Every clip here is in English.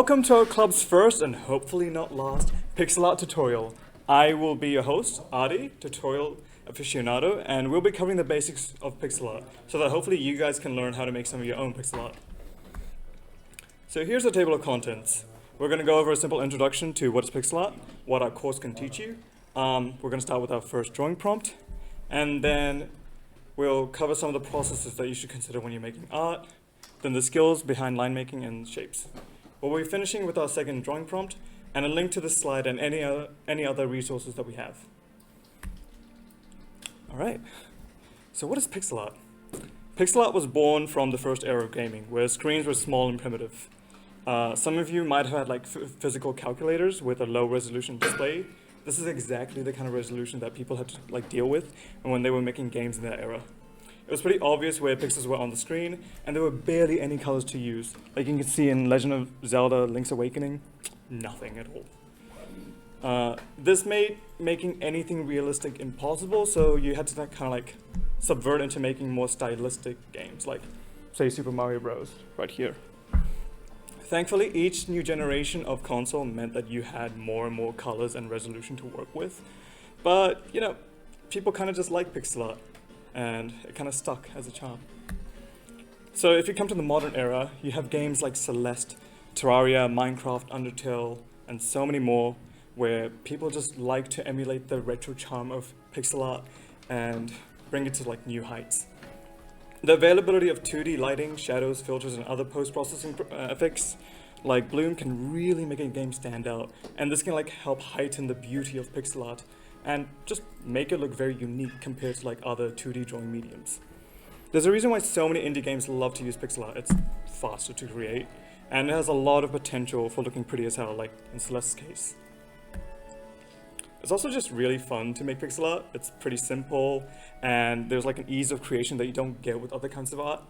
Welcome to our club's first and hopefully not last pixel art tutorial. I will be your host, Adi, tutorial aficionado, and we'll be covering the basics of pixel art so that hopefully you guys can learn how to make some of your own pixel art. So here's the table of contents. We're going to go over a simple introduction to what is pixel art, what our course can teach you. We're going to start with our first drawing prompt, and then we'll cover some of the processes that you should consider when you're making art, then the skills behind line making and shapes. We'll be finishing with our second drawing prompt and a link to this slide and any other resources that we have. All right, so what is pixel art? Pixel art was born from the first era of gaming, where screens were small and primitive. Some of you might have had like physical calculators with a low resolution display. This is exactly the kind of resolution that people had to like deal with when they were making games in that era. It was pretty obvious where pixels were on the screen, and there were barely any colors to use. Like you can see in Legend of Zelda: Link's Awakening, nothing at all. This made making anything realistic impossible, so you had to kind of like subvert into making more stylistic games, like say Super Mario Bros. Right here. Thankfully, each new generation of console meant that you had more and more colors and resolution to work with. But, you know, people kind of just like pixel art, and it kind of stuck as a charm. So if you come to the modern era, you have games like Celeste, Terraria, Minecraft, Undertale, and so many more, where people just like to emulate the retro charm of pixel art and bring it to like new heights. The availability of 2D lighting, shadows, filters, and other post-processing effects like Bloom can really make a game stand out, and this can like help heighten the beauty of pixel art and just make it look very unique compared to like other 2D drawing mediums. There's a reason why so many indie games love to use pixel art. It's faster to create, and it has a lot of potential for looking pretty as hell, like in Celeste's case. It's also just really fun to make pixel art. It's pretty simple, and there's like an ease of creation that you don't get with other kinds of art.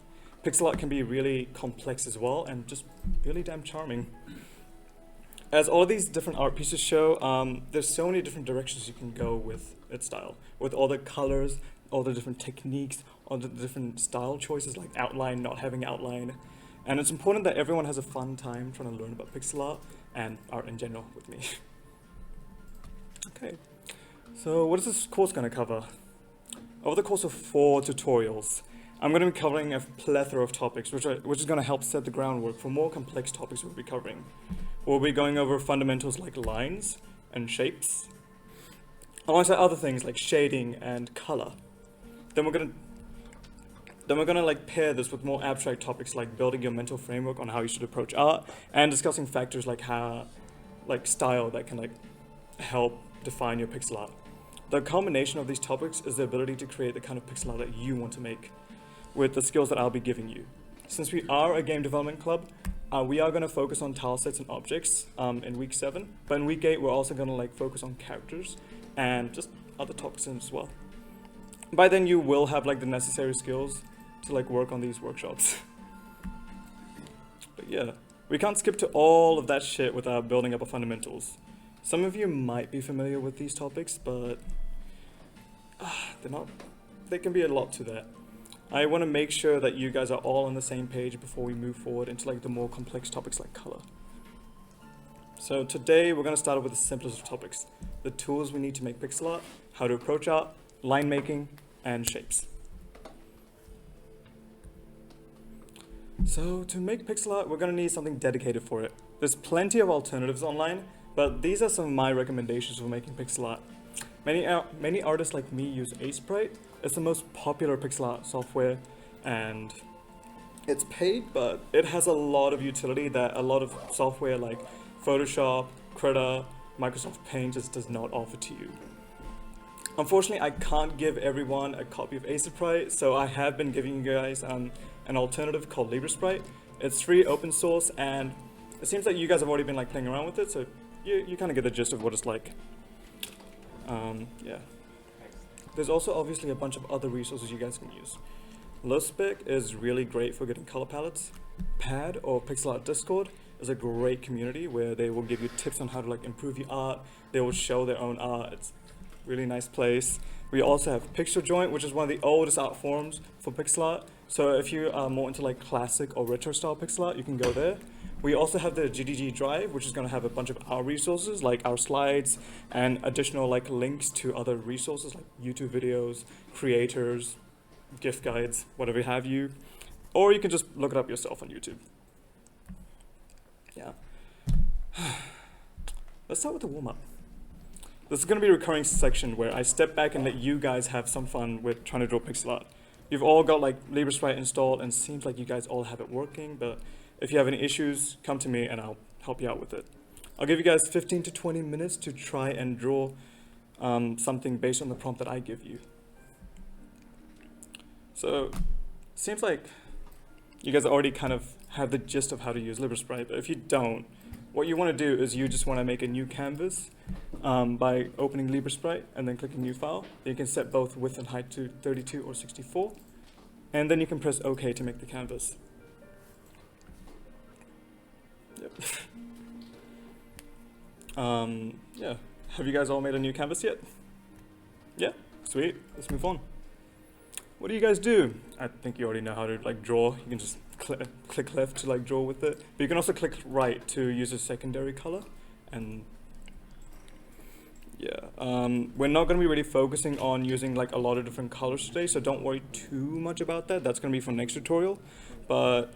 Pixel art can be really complex as well, and just really damn charming. As all of these different art pieces show, there's so many different directions you can go with its style, with all the colors, all the different techniques, all the different style choices like outline, not having outline. And it's important that everyone has a fun time trying to learn about pixel art and art in general with me. Okay, so what is this course going to cover? Over the course of 4 tutorials, I'm going to be covering a plethora of topics, which is going to help set the groundwork for more complex topics we'll be covering. We'll be going over fundamentals like lines and shapes, alongside other things like shading and color. Then we're gonna like pair this with more abstract topics like building your mental framework on how you should approach art, and discussing factors like style that can like help define your pixel art. The combination of these topics is the ability to create the kind of pixel art that you want to make with the skills that I'll be giving you. Since we are a game development club, we are going to focus on tile sets and objects in week 7, but in week 8 we're also going to like focus on characters and just other topics as well. By then you will have like the necessary skills to like work on these workshops. But yeah, we can't skip to all of that shit without building up our fundamentals. Some of you might be familiar with these topics, but they can be a lot to that. I want to make sure that you guys are all on the same page before we move forward into like the more complex topics like color. So today we're going to start with the simplest of topics: the tools we need to make pixel art, how to approach art, line making, and shapes. So to make pixel art, we're going to need something dedicated for it. There's plenty of alternatives online, but these are some of my recommendations for making pixel art. Many artists like me use Sprite. It's the most popular pixel art software, and it's paid, but it has a lot of utility that a lot of software like Photoshop, Krita, Microsoft Paint just does not offer to you. Unfortunately, I can't give everyone a copy of Sprite, so I have been giving you guys an alternative called LibreSprite. It's free, open source, and it seems like you guys have already been like playing around with it, so you kind of get the gist of what it's like. Yeah. There's also obviously a bunch of other resources you guys can use. LowSpec is really great for getting color palettes. Pad or Pixel Art Discord is a great community where they will give you tips on how to like improve your art. They will show their own art. really nice place. We also have Pixel Joint, which is one of the oldest art forms for pixel art. So if you are more into like classic or retro style pixel art, you can go there. We also have the GDG Drive, which is going to have a bunch of our resources, like our slides and additional like links to other resources like YouTube videos, creators, gift guides, whatever have you. Or you can just look it up yourself on YouTube. Yeah. Let's start with the warm-up. This is going to be a recurring section where I step back and let you guys have some fun with trying to draw pixel art. You've all got like LibreSprite installed and it seems like you guys all have it working, but if you have any issues, come to me and I'll help you out with it. I'll give you guys 15 to 20 minutes to try and draw something based on the prompt that I give you. So, seems like you guys already kind of have the gist of how to use LibreSprite, but if you don't, what you want to do is you just want to make a new canvas by opening LibreSprite and then clicking New File. You can set both width and height to 32 or 64, and then you can press OK to make the canvas. Yep. Yeah. Have you guys all made a new canvas yet? Yeah? Sweet. Let's move on. What do you guys do? I think you already know how to like draw. You can just click left to like draw with it. But you can also click right to use a secondary color. And yeah, we're not going to be really focusing on using like a lot of different colors today, so don't worry too much about that. That's going to be for next tutorial. But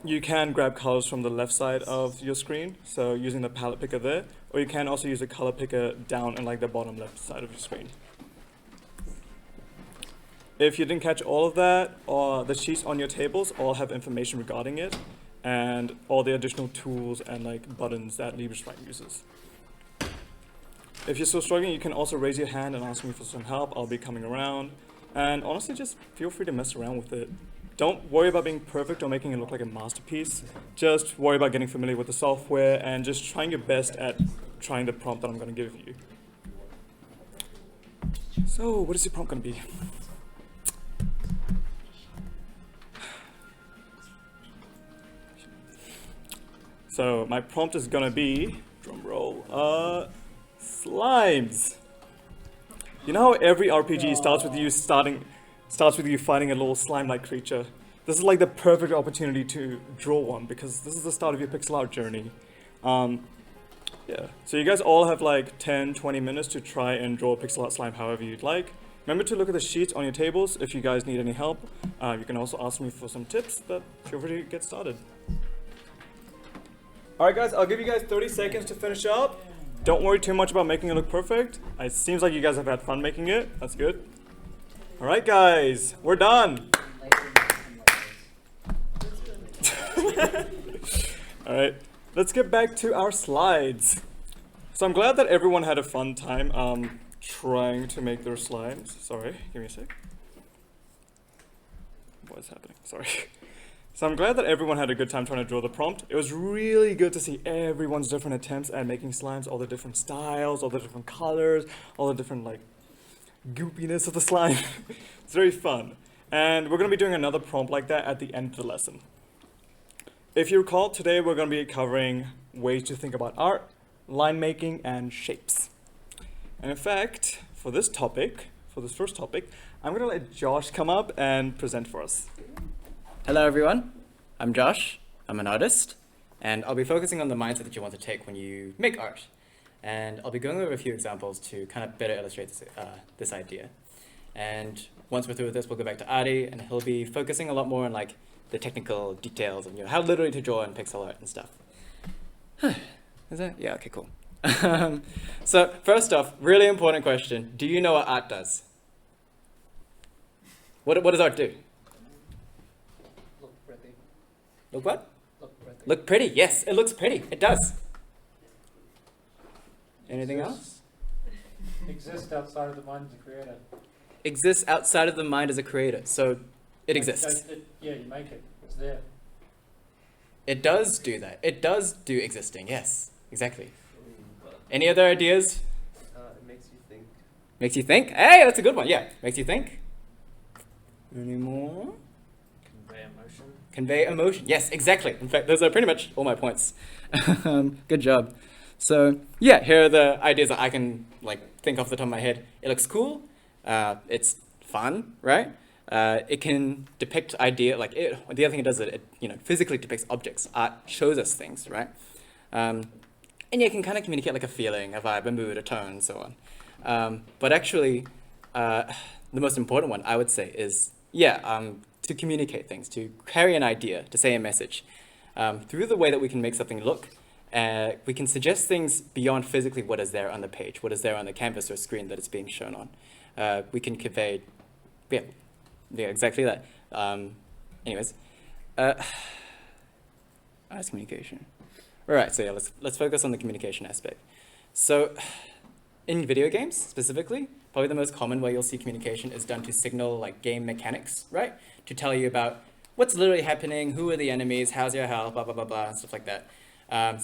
you can grab colors from the left side of your screen, so using the palette picker there, or you can also use a color picker down in like the bottom left side of your screen. If you didn't catch all of that, the sheets on your tables all have information regarding it and all the additional tools and like buttons that LibreSprite uses. If you're still struggling, you can also raise your hand and ask me for some help. I'll be coming around. And honestly, just feel free to mess around with it. Don't worry about being perfect or making it look like a masterpiece. Just worry about getting familiar with the software and just trying your best at trying the prompt that I'm going to give you. So, what is your prompt going to be? So, my prompt is going to be, drum roll, slimes. You know how every RPG starts with you fighting a little slime-like creature? This is like the perfect opportunity to draw one because this is the start of your pixel art journey. Yeah, so you guys all have like 10, 20 minutes to try and draw a pixel art slime however you'd like. Remember to look at the sheets on your tables if you guys need any help. You can also ask me for some tips, but feel free to get started. Alright guys, I'll give you guys 30 seconds to finish up. Don't worry too much about making it look perfect. It seems like you guys have had fun making it. That's good. Alright guys, we're done. Alright, let's get back to our slides. So I'm glad that everyone had a fun time trying to make their slimes. Sorry, give me a sec. What is happening? Sorry. So I'm glad that everyone had a good time trying to draw the prompt. It was really good to see everyone's different attempts at making slimes, all the different styles, all the different colors, all the different like goopiness of the slime. It's very fun. And we're going to be doing another prompt like that at the end of the lesson. If you recall, today we're going to be covering ways to think about art, line making, and shapes. And in fact, for this first topic, I'm going to let Josh come up and present for us. Hello everyone, I'm Josh, I'm an artist, and I'll be focusing on the mindset that you want to take when you make art. And I'll be going over a few examples to kind of better illustrate this idea. And once we're through with this, we'll go back to Adi, and he'll be focusing a lot more on like the technical details of how literally to draw in pixel art and stuff. Is that? Yeah, okay, cool. So first off, really important question, do you know what art does? What does art do? Look what? Look pretty. Look pretty, yes, it looks pretty, it does. Anything else? Exists outside of the mind of the creator. Exists outside of the mind as a creator, so it exists. Yeah, you make it, it's there. It does do that, it does do existing, yes, exactly. Any other ideas? It makes you think. Makes you think? Hey, that's a good one, yeah, makes you think. Any more? Convey emotion. Convey emotion. Yes, exactly. In fact, those are pretty much all my points. Good job. So yeah, here are the ideas that I can like think off the top of my head. It looks cool. It's fun, right? It can depict the other thing it does is it physically depicts objects. Art shows us things, right? And yeah, it can kind of communicate like a feeling, a vibe, a mood, a tone, and so on. But actually, the most important one I would say is to communicate things, to carry an idea, to say a message. Through the way that we can make something look, we can suggest things beyond physically what is there on the page, what is there on the canvas or screen that it's being shown on. We can convey, yeah, exactly that. Anyways, arts communication. All right, so yeah, let's focus on the communication aspect. So, in video games specifically, probably the most common way you'll see communication is done to signal like game mechanics, right? To tell you about what's literally happening, who are the enemies, how's your health, blah blah blah blah, and stuff like that.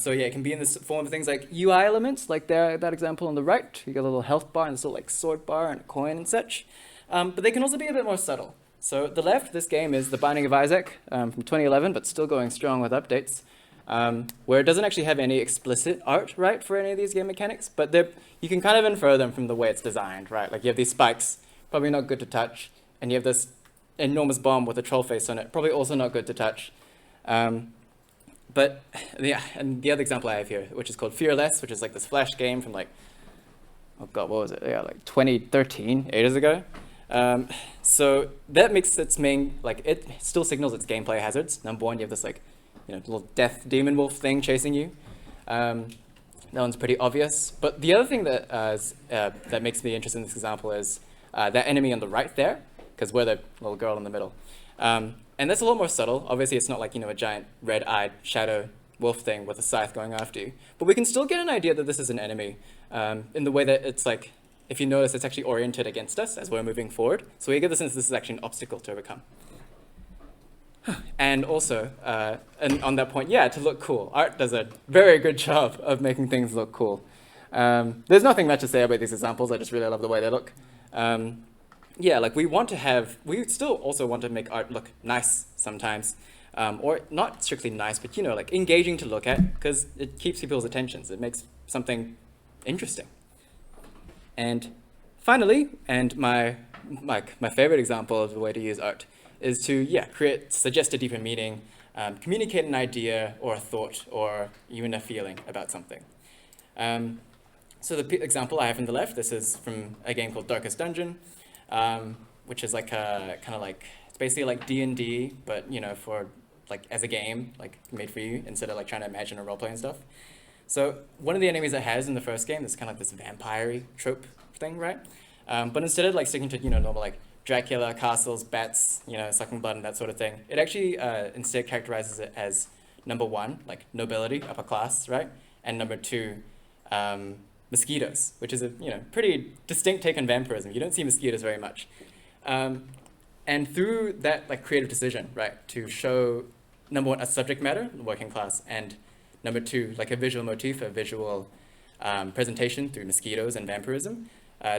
So yeah, it can be in the form of things like UI elements, like that example on the right. You get a little health bar and this little like sword bar and a coin and such. But they can also be a bit more subtle. So at the left, this game is The Binding of Isaac from 2011, but still going strong with updates, where it doesn't actually have any explicit art, right, for any of these game mechanics, but you can kind of infer them from the way it's designed, right? Like you have these spikes, probably not good to touch, and you have this enormous bomb with a troll face on it, probably also not good to touch. But yeah, and the other example I have here, which is called Fearless, which is like this Flash game from like, oh god, what was it? Yeah, like 2013, 8 years ago. So that makes its main, like it still signals its gameplay hazards. Number one, you have this like, little death demon wolf thing chasing you. That one's pretty obvious. But the other thing that that makes me interested in this example is that enemy on the right there, because we're the little girl in the middle. And that's a lot more subtle. Obviously, it's not like, a giant red-eyed shadow wolf thing with a scythe going after you. But we can still get an idea that this is an enemy in the way that it's like, if you notice, it's actually oriented against us as we're moving forward. So we get the sense this is actually an obstacle to overcome. And also, and on that point, to look cool. Art does a very good job of making things look cool. There's nothing much to say about these examples. I just really love the way they look. Like we still also want to make art look nice sometimes. Or not strictly nice, but like engaging to look at, because it keeps people's attentions. It makes something interesting. And finally, and my favorite example of the way to use art is to suggest a deeper meaning, communicate an idea or a thought or even a feeling about something. So the example I have on the left, this is from a game called Darkest Dungeon, which is like it's basically like D&D, but for like as a game, like made for you instead of like trying to imagine a roleplay and stuff. So one of the enemies it has in the first game is kind of like this vampire-y trope thing, right? But instead of like sticking to normal like Dracula, castles, bats, sucking blood and that sort of thing, it actually instead characterizes it as number one, like nobility, upper class, right? And number two, mosquitoes, which is a pretty distinct take on vampirism. You don't see mosquitoes very much. And through that like creative decision, right, to show number one, a subject matter, the working class, and number two, like a visual motif, a visual presentation through mosquitoes and vampirism,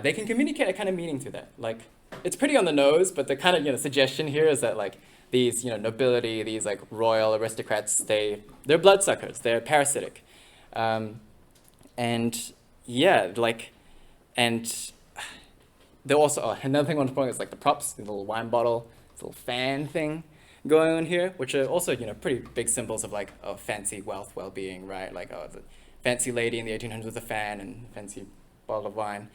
they can communicate a kind of meaning through that. Like, it's pretty on the nose, but the kind of suggestion here is that like these nobility, these like royal aristocrats, they're bloodsuckers, they're parasitic, and they're also another thing I want to point out is like the props, the little wine bottle, this little fan thing going on here, which are also pretty big symbols of like fancy wealth, well-being, right? Like the fancy lady in the 1800s with a fan and fancy bottle of wine.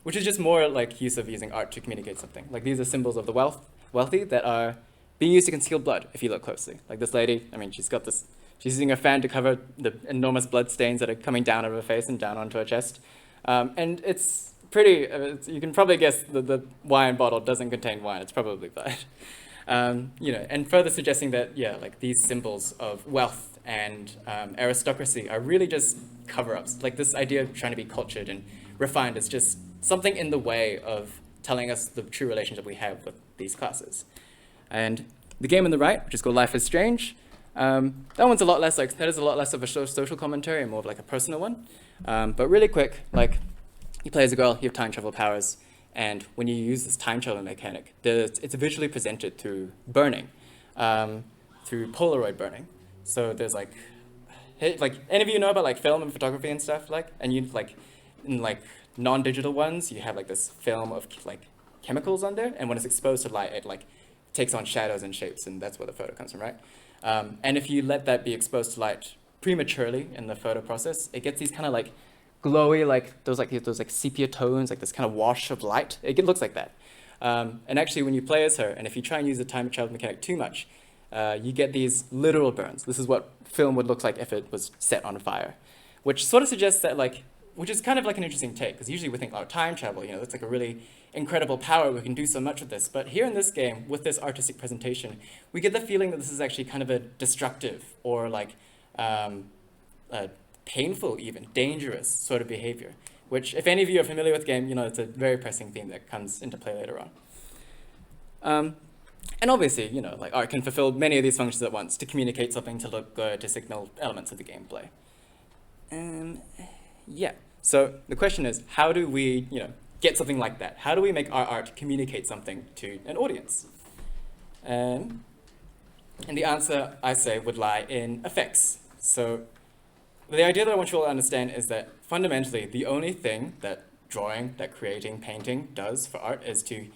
Which is just more like use of using art to communicate something. Like these are symbols of the wealthy that are being used to conceal blood, if you look closely. Like this lady, she's using a fan to cover the enormous blood stains that are coming down over her face and down onto her chest. And it's pretty, you can probably guess that the wine bottle doesn't contain wine, it's probably blood. And further suggesting that, like these symbols of wealth and aristocracy are really just cover-ups. Like this idea of trying to be cultured and refined is just something in the way of telling us the true relationship we have with these classes. And the game on the right, which is called Life is Strange, that is a lot less of a social commentary and more of like a personal one. But really quick, like you play as a girl, you have time travel powers, and when you use this time travel mechanic, it's visually presented through burning, through Polaroid burning. So there's like, hey, like, any of you know about like film and photography and stuff, like, and you like, in like non-digital ones, you have like this film of like chemicals on there, and when it's exposed to light, it like takes on shadows and shapes, and that's where the photo comes from, right? And if you let that be exposed to light prematurely in the photo process, it gets these kind of like glowy, like those sepia tones, like this kind of wash of light. It looks like that. And actually, when you play as her, and if you try and use the time travel mechanic too much, you get these literal burns. This is what film would look like if it was set on fire, which sort of suggests that like, which is kind of like an interesting take, because usually we think, oh, time travel, you know, that's like a really incredible power, we can do so much with this. But here in this game, with this artistic presentation, we get the feeling that this is actually kind of a destructive or like painful, even dangerous sort of behavior, which if any of you are familiar with the game, you know, it's a very pressing theme that comes into play later on. And obviously, you know, like art can fulfill many of these functions at once, to communicate something, to look good, to signal elements of the gameplay. Yeah, so the question is, how do we, you know, get something like that? How do we make our art communicate something to an audience? And the answer, I say, would lie in effects. So the idea that I want you all to understand is that fundamentally, the only thing that drawing, that creating, painting does for art is to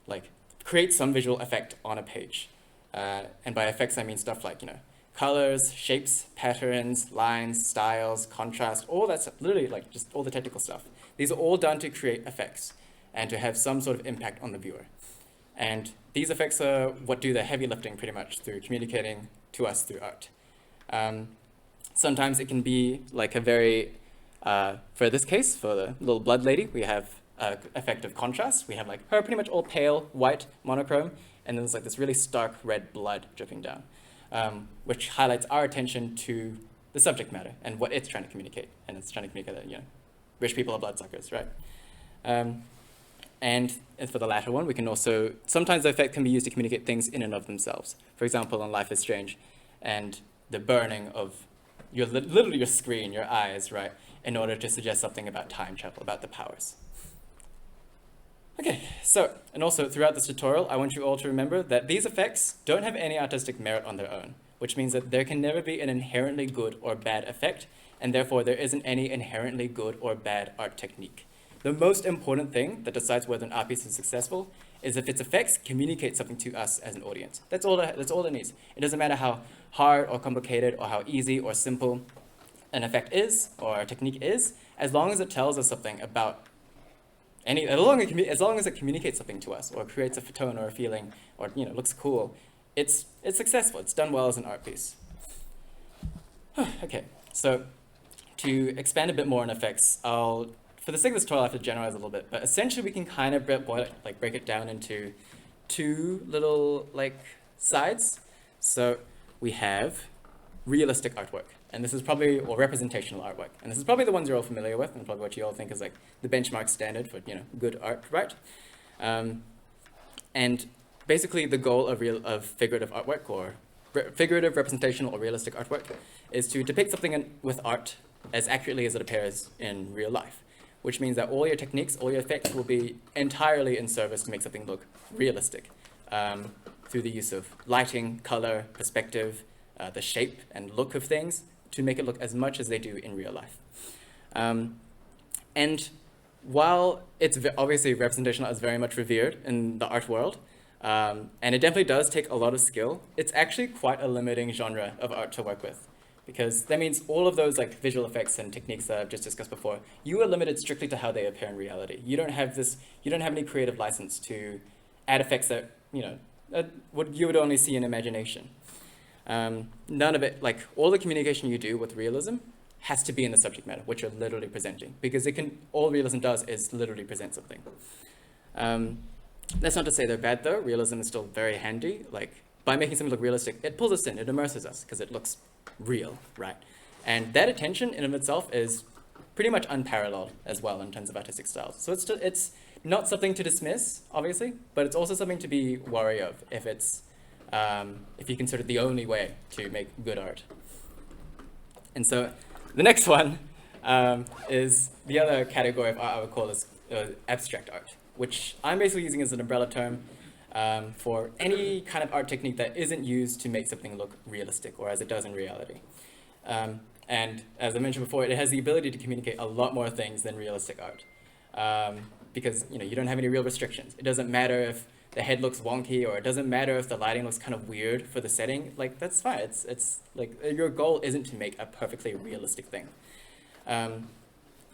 like create some visual effect on a page. And by effects, I mean stuff like, you know, colors, shapes, patterns, lines, styles, contrast, all that stuff, literally like just all the technical stuff. These are all done to create effects and to have some sort of impact on the viewer. And these effects are what do the heavy lifting pretty much through communicating to us through art. Sometimes it can be like a very, for this case, for the little blood lady, we have effect of contrast. We have like her pretty much all pale, white, monochrome, and then there's like this really stark red blood dripping down, which highlights our attention to the subject matter and what it's trying to communicate. And it's trying to communicate that, you know, rich people are bloodsuckers, right? And for the latter one, we can also, sometimes the effect can be used to communicate things in and of themselves. For example, on Life is Strange, and the burning of literally your screen, your eyes, right, in order to suggest something about time travel, about the powers. Okay, so, and also throughout this tutorial, I want you all to remember that these effects don't have any artistic merit on their own, which means that there can never be an inherently good or bad effect, and therefore there isn't any inherently good or bad art technique. The most important thing that decides whether an art piece is successful is if its effects communicate something to us as an audience. That's all it needs. It doesn't matter how hard or complicated or how easy or simple an effect is or a technique is, as long as it tells us something about as long as it communicates something to us or creates a tone or a feeling or, you know, looks cool, it's successful. It's done well as an art piece. Okay, so to expand a bit more on effects, for the sake of this tutorial, I have to generalize a little bit, but essentially we can kind of break it down into two little like sides. So we have realistic artwork, and this is probably, or representational artwork, and this is probably the ones you're all familiar with, and probably what you all think is like the benchmark standard for, you know, good art, right? And basically the goal of figurative artwork or figurative, representational, or realistic artwork is to depict something with art as accurately as it appears in real life, which means that all your techniques, all your effects will be entirely in service to make something look realistic through the use of lighting, color, perspective, the shape and look of things to make it look as much as they do in real life. And while it's obviously representational is very much revered in the art world, and it definitely does take a lot of skill, it's actually quite a limiting genre of art to work with. Because that means all of those like visual effects and techniques that I've just discussed before, you are limited strictly to how they appear in reality. You don't have any creative license to add effects that, you know, you would only see in imagination. None of it, like all the communication you do with realism has to be in the subject matter, which you're literally presenting, because all realism does is literally present something. That's not to say they're bad though. Realism is still very handy. Like by making something look realistic, it pulls us in, it immerses us because it looks real, right? And that attention in of itself is pretty much unparalleled as well in terms of artistic styles. So it's not something to dismiss, obviously, but it's also something to be wary of if you consider it the only way to make good art. And so the next one is the other category of art I would call as abstract art, which I'm basically using as an umbrella term for any kind of art technique that isn't used to make something look realistic or as it does in reality. And as I mentioned before, it has the ability to communicate a lot more things than realistic art. Because you don't have any real restrictions. It doesn't matter if the head looks wonky, or it doesn't matter if the lighting looks kind of weird for the setting. Like, that's fine. It's like, your goal isn't to make a perfectly realistic thing.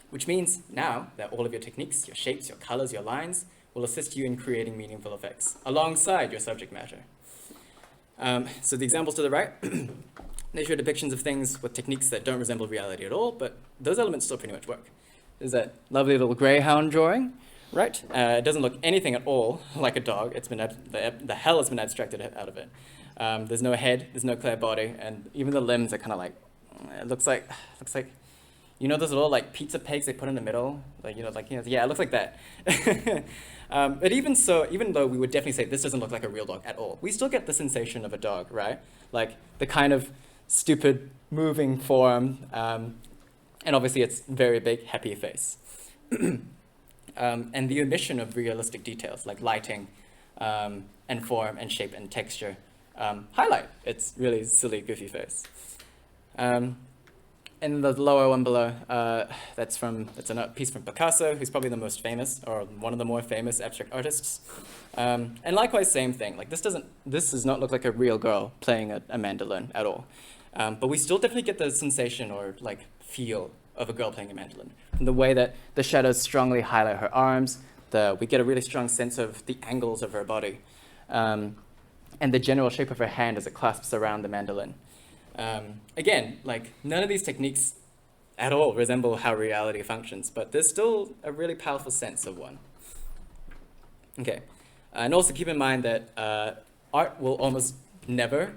Which means now that all of your techniques, your shapes, your colors, your lines will assist you in creating meaningful effects alongside your subject matter. So the examples to the right, they show depictions of things with techniques that don't resemble reality at all, but those elements still pretty much work. There's that lovely little greyhound drawing, right? It doesn't look anything at all like a dog. It's been the hell has been abstracted out of it. There's no head, there's no clear body, and even the limbs are kind of like, it looks like, those little like pizza pegs they put in the middle, yeah, it looks like that. But even though we would definitely say this doesn't look like a real dog at all, we still get the sensation of a dog, right? Like the kind of stupid moving form, and obviously its very big happy face. And the omission of realistic details like lighting and form and shape and texture highlight its really silly, goofy face. And the lower one below, that's a piece from Picasso, who's probably the most famous, or one of the more famous abstract artists. And likewise, same thing. Like this does not look like a real girl playing a mandolin at all. But we still definitely get the sensation or like feel of a girl playing a mandolin. From the way that the shadows strongly highlight her arms, we get a really strong sense of the angles of her body, and the general shape of her hand as it clasps around the mandolin. Again, like none of these techniques at all resemble how reality functions, but there's still a really powerful sense of one. Okay, and also keep in mind that art will almost never,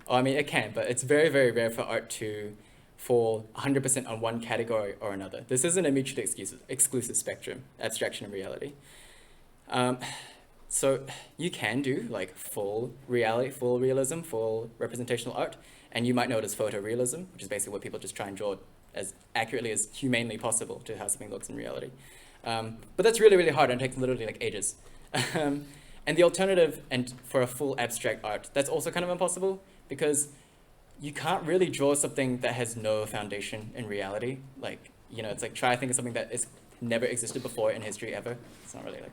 it can, but it's very, very rare for art to fall 100% on one category or another. This isn't a mutually exclusive spectrum, abstraction and reality. So you can do like full realism, full representational art, and you might know it as photorealism, which is basically what people just try and draw as accurately as humanely possible to how something looks in reality. But that's really, really hard, and it takes literally like ages. And the alternative, and for a full abstract art, that's also kind of impossible, because you can't really draw something that has no foundation in reality. Like, it's like try to think of something that has never existed before in history ever. It's not really like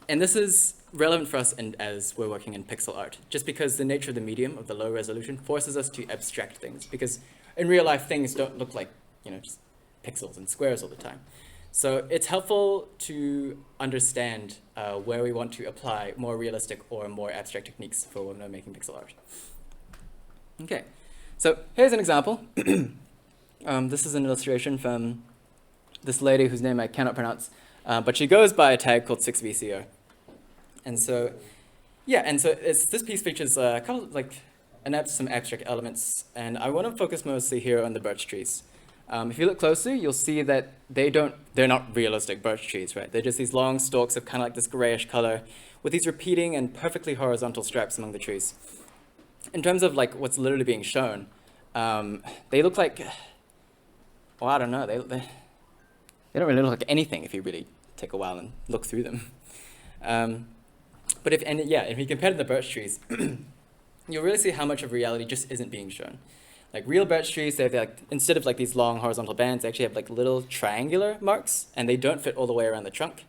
and this is relevant for us as we're working in pixel art, just because the nature of the medium of the low resolution forces us to abstract things, because in real life things don't look like, just pixels and squares all the time. So it's helpful to understand where we want to apply more realistic or more abstract techniques for when we're making pixel art. Okay, so here's an example. This is an illustration from this lady whose name I cannot pronounce, but she goes by a tag called 6VCO. And so, this piece features a couple, some abstract elements, and I want to focus mostly here on the birch trees. If you look closely, you'll see that they're not realistic birch trees, right? They're just these long stalks of kind of like this grayish color with these repeating and perfectly horizontal straps among the trees. In terms of like what's literally being shown, they look like, I don't know, they don't really look like anything if you really take a while and look through them. But if you compare to the birch trees, you'll really see how much of reality just isn't being shown. Like real birch trees, they have instead of like these long horizontal bands, they actually have like little triangular marks, and they don't fit all the way around the trunk.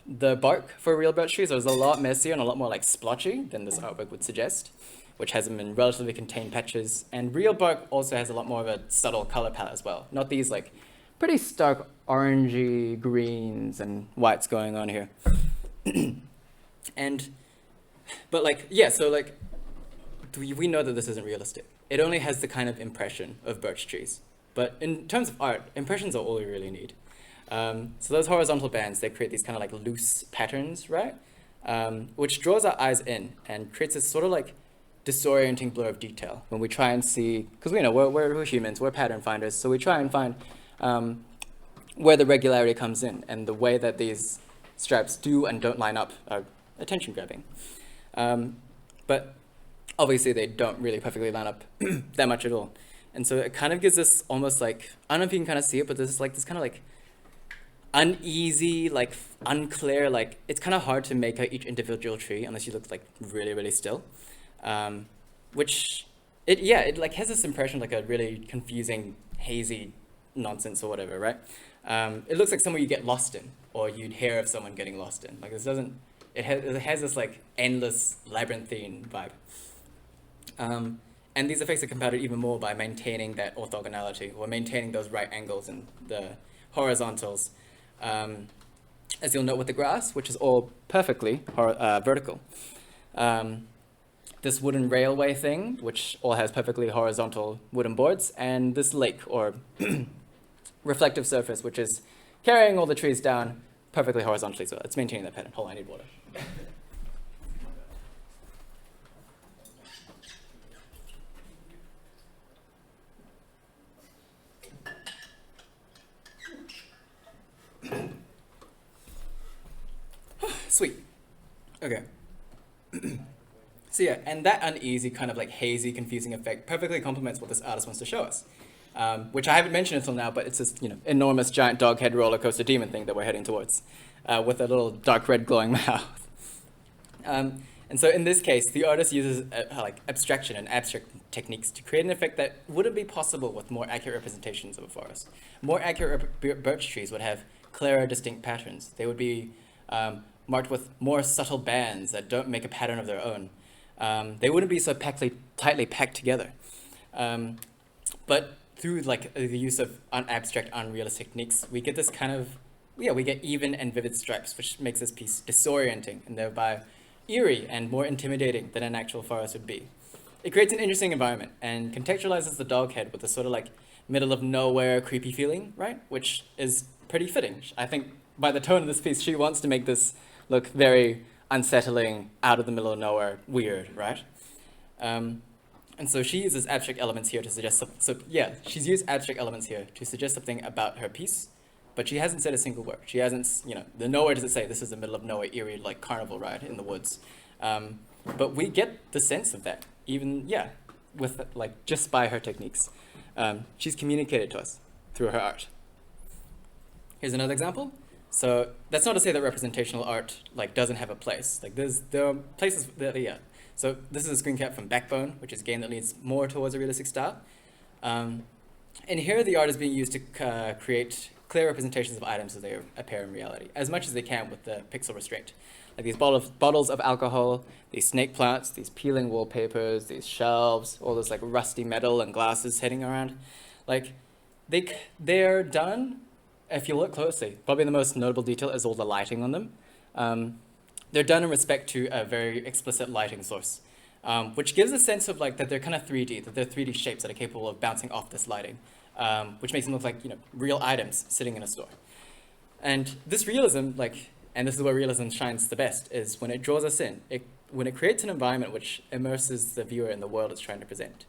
The bark for real birch trees is a lot messier and a lot more like splotchy than this artwork would suggest, which has them in relatively contained patches. And real bark also has a lot more of a subtle color palette as well, not these like pretty stark orangey greens and whites going on here. We know that this isn't realistic. It only has the kind of impression of birch trees. But in terms of art, impressions are all we really need. So those horizontal bands, they create these kind of like loose patterns, right? Which draws our eyes in and creates this sort of like disorienting blur of detail when we try and see, because we're humans, we're pattern finders, so we try and find where the regularity comes in, and the way that these straps do and don't line up are attention grabbing. But obviously they don't really perfectly line up that much at all. And so it kind of gives us almost like, I don't know if you can kind of see it, but there's like this kind of like uneasy, like unclear, like it's kind of hard to make out each individual tree unless you look like really, really still. Which it like has this impression like a really confusing, hazy nonsense or whatever, right? It looks like somewhere you get lost in, or you'd hear of someone getting lost in. Like this doesn't, it has this like endless labyrinthine vibe. And these effects are compounded even more by maintaining that orthogonality, or maintaining those right angles and the horizontals. As you'll note with the grass, which is all perfectly vertical. This wooden railway thing, which all has perfectly horizontal wooden boards, and this lake, or reflective surface, which is carrying all the trees down perfectly horizontally, so it's maintaining that pattern. Hold on, I need water. Sweet. Okay. So yeah, and that uneasy, kind of like hazy, confusing effect perfectly complements what this artist wants to show us, which I haven't mentioned until now, but it's this enormous giant dog head roller coaster demon thing that we're heading towards, with a little dark red glowing mouth. And so in this case, the artist uses like abstraction and abstract techniques to create an effect that wouldn't be possible with more accurate representations of a forest. More accurate birch trees would have clearer, distinct patterns. They would be marked with more subtle bands that don't make a pattern of their own. They wouldn't be so tightly packed together. But through like the use of abstract, unrealistic techniques, we get this kind of, we get even and vivid stripes, which makes this piece disorienting and thereby eerie and more intimidating than an actual forest would be. It creates an interesting environment and contextualizes the dog head with a sort of like middle of nowhere creepy feeling, right? Which is pretty fitting. I think by the tone of this piece, she wants to make this look very unsettling, out of the middle of nowhere, weird, right? And so she uses abstract elements here to suggest, she's used abstract elements here to suggest something about her piece, but she hasn't said a single word. She hasn't, nowhere does it say this is the middle of nowhere, eerie, like carnival ride in the woods. But we get the sense of that, even, with like just by her techniques. She's communicated to us through her art. Here's another example. So that's not to say that representational art like doesn't have a place. Like there are places that, So this is a screen cap from Backbone, which is a game that leans more towards a realistic style. And here the art is being used to create clear representations of items as they appear in reality, as much as they can with the pixel restraint. Like these bottles of alcohol, these snake plants, these peeling wallpapers, these shelves, all this like rusty metal and glasses sitting around. Like they're done. If you look closely, probably the most notable detail is all the lighting on them. They're done in respect to a very explicit lighting source, which gives a sense of like that they're kind of 3D, that they're 3D shapes that are capable of bouncing off this lighting, which makes them look like real items sitting in a store. And this realism, and this is where realism shines the best, is when it draws us in. When it creates an environment which immerses the viewer in the world it's trying to present.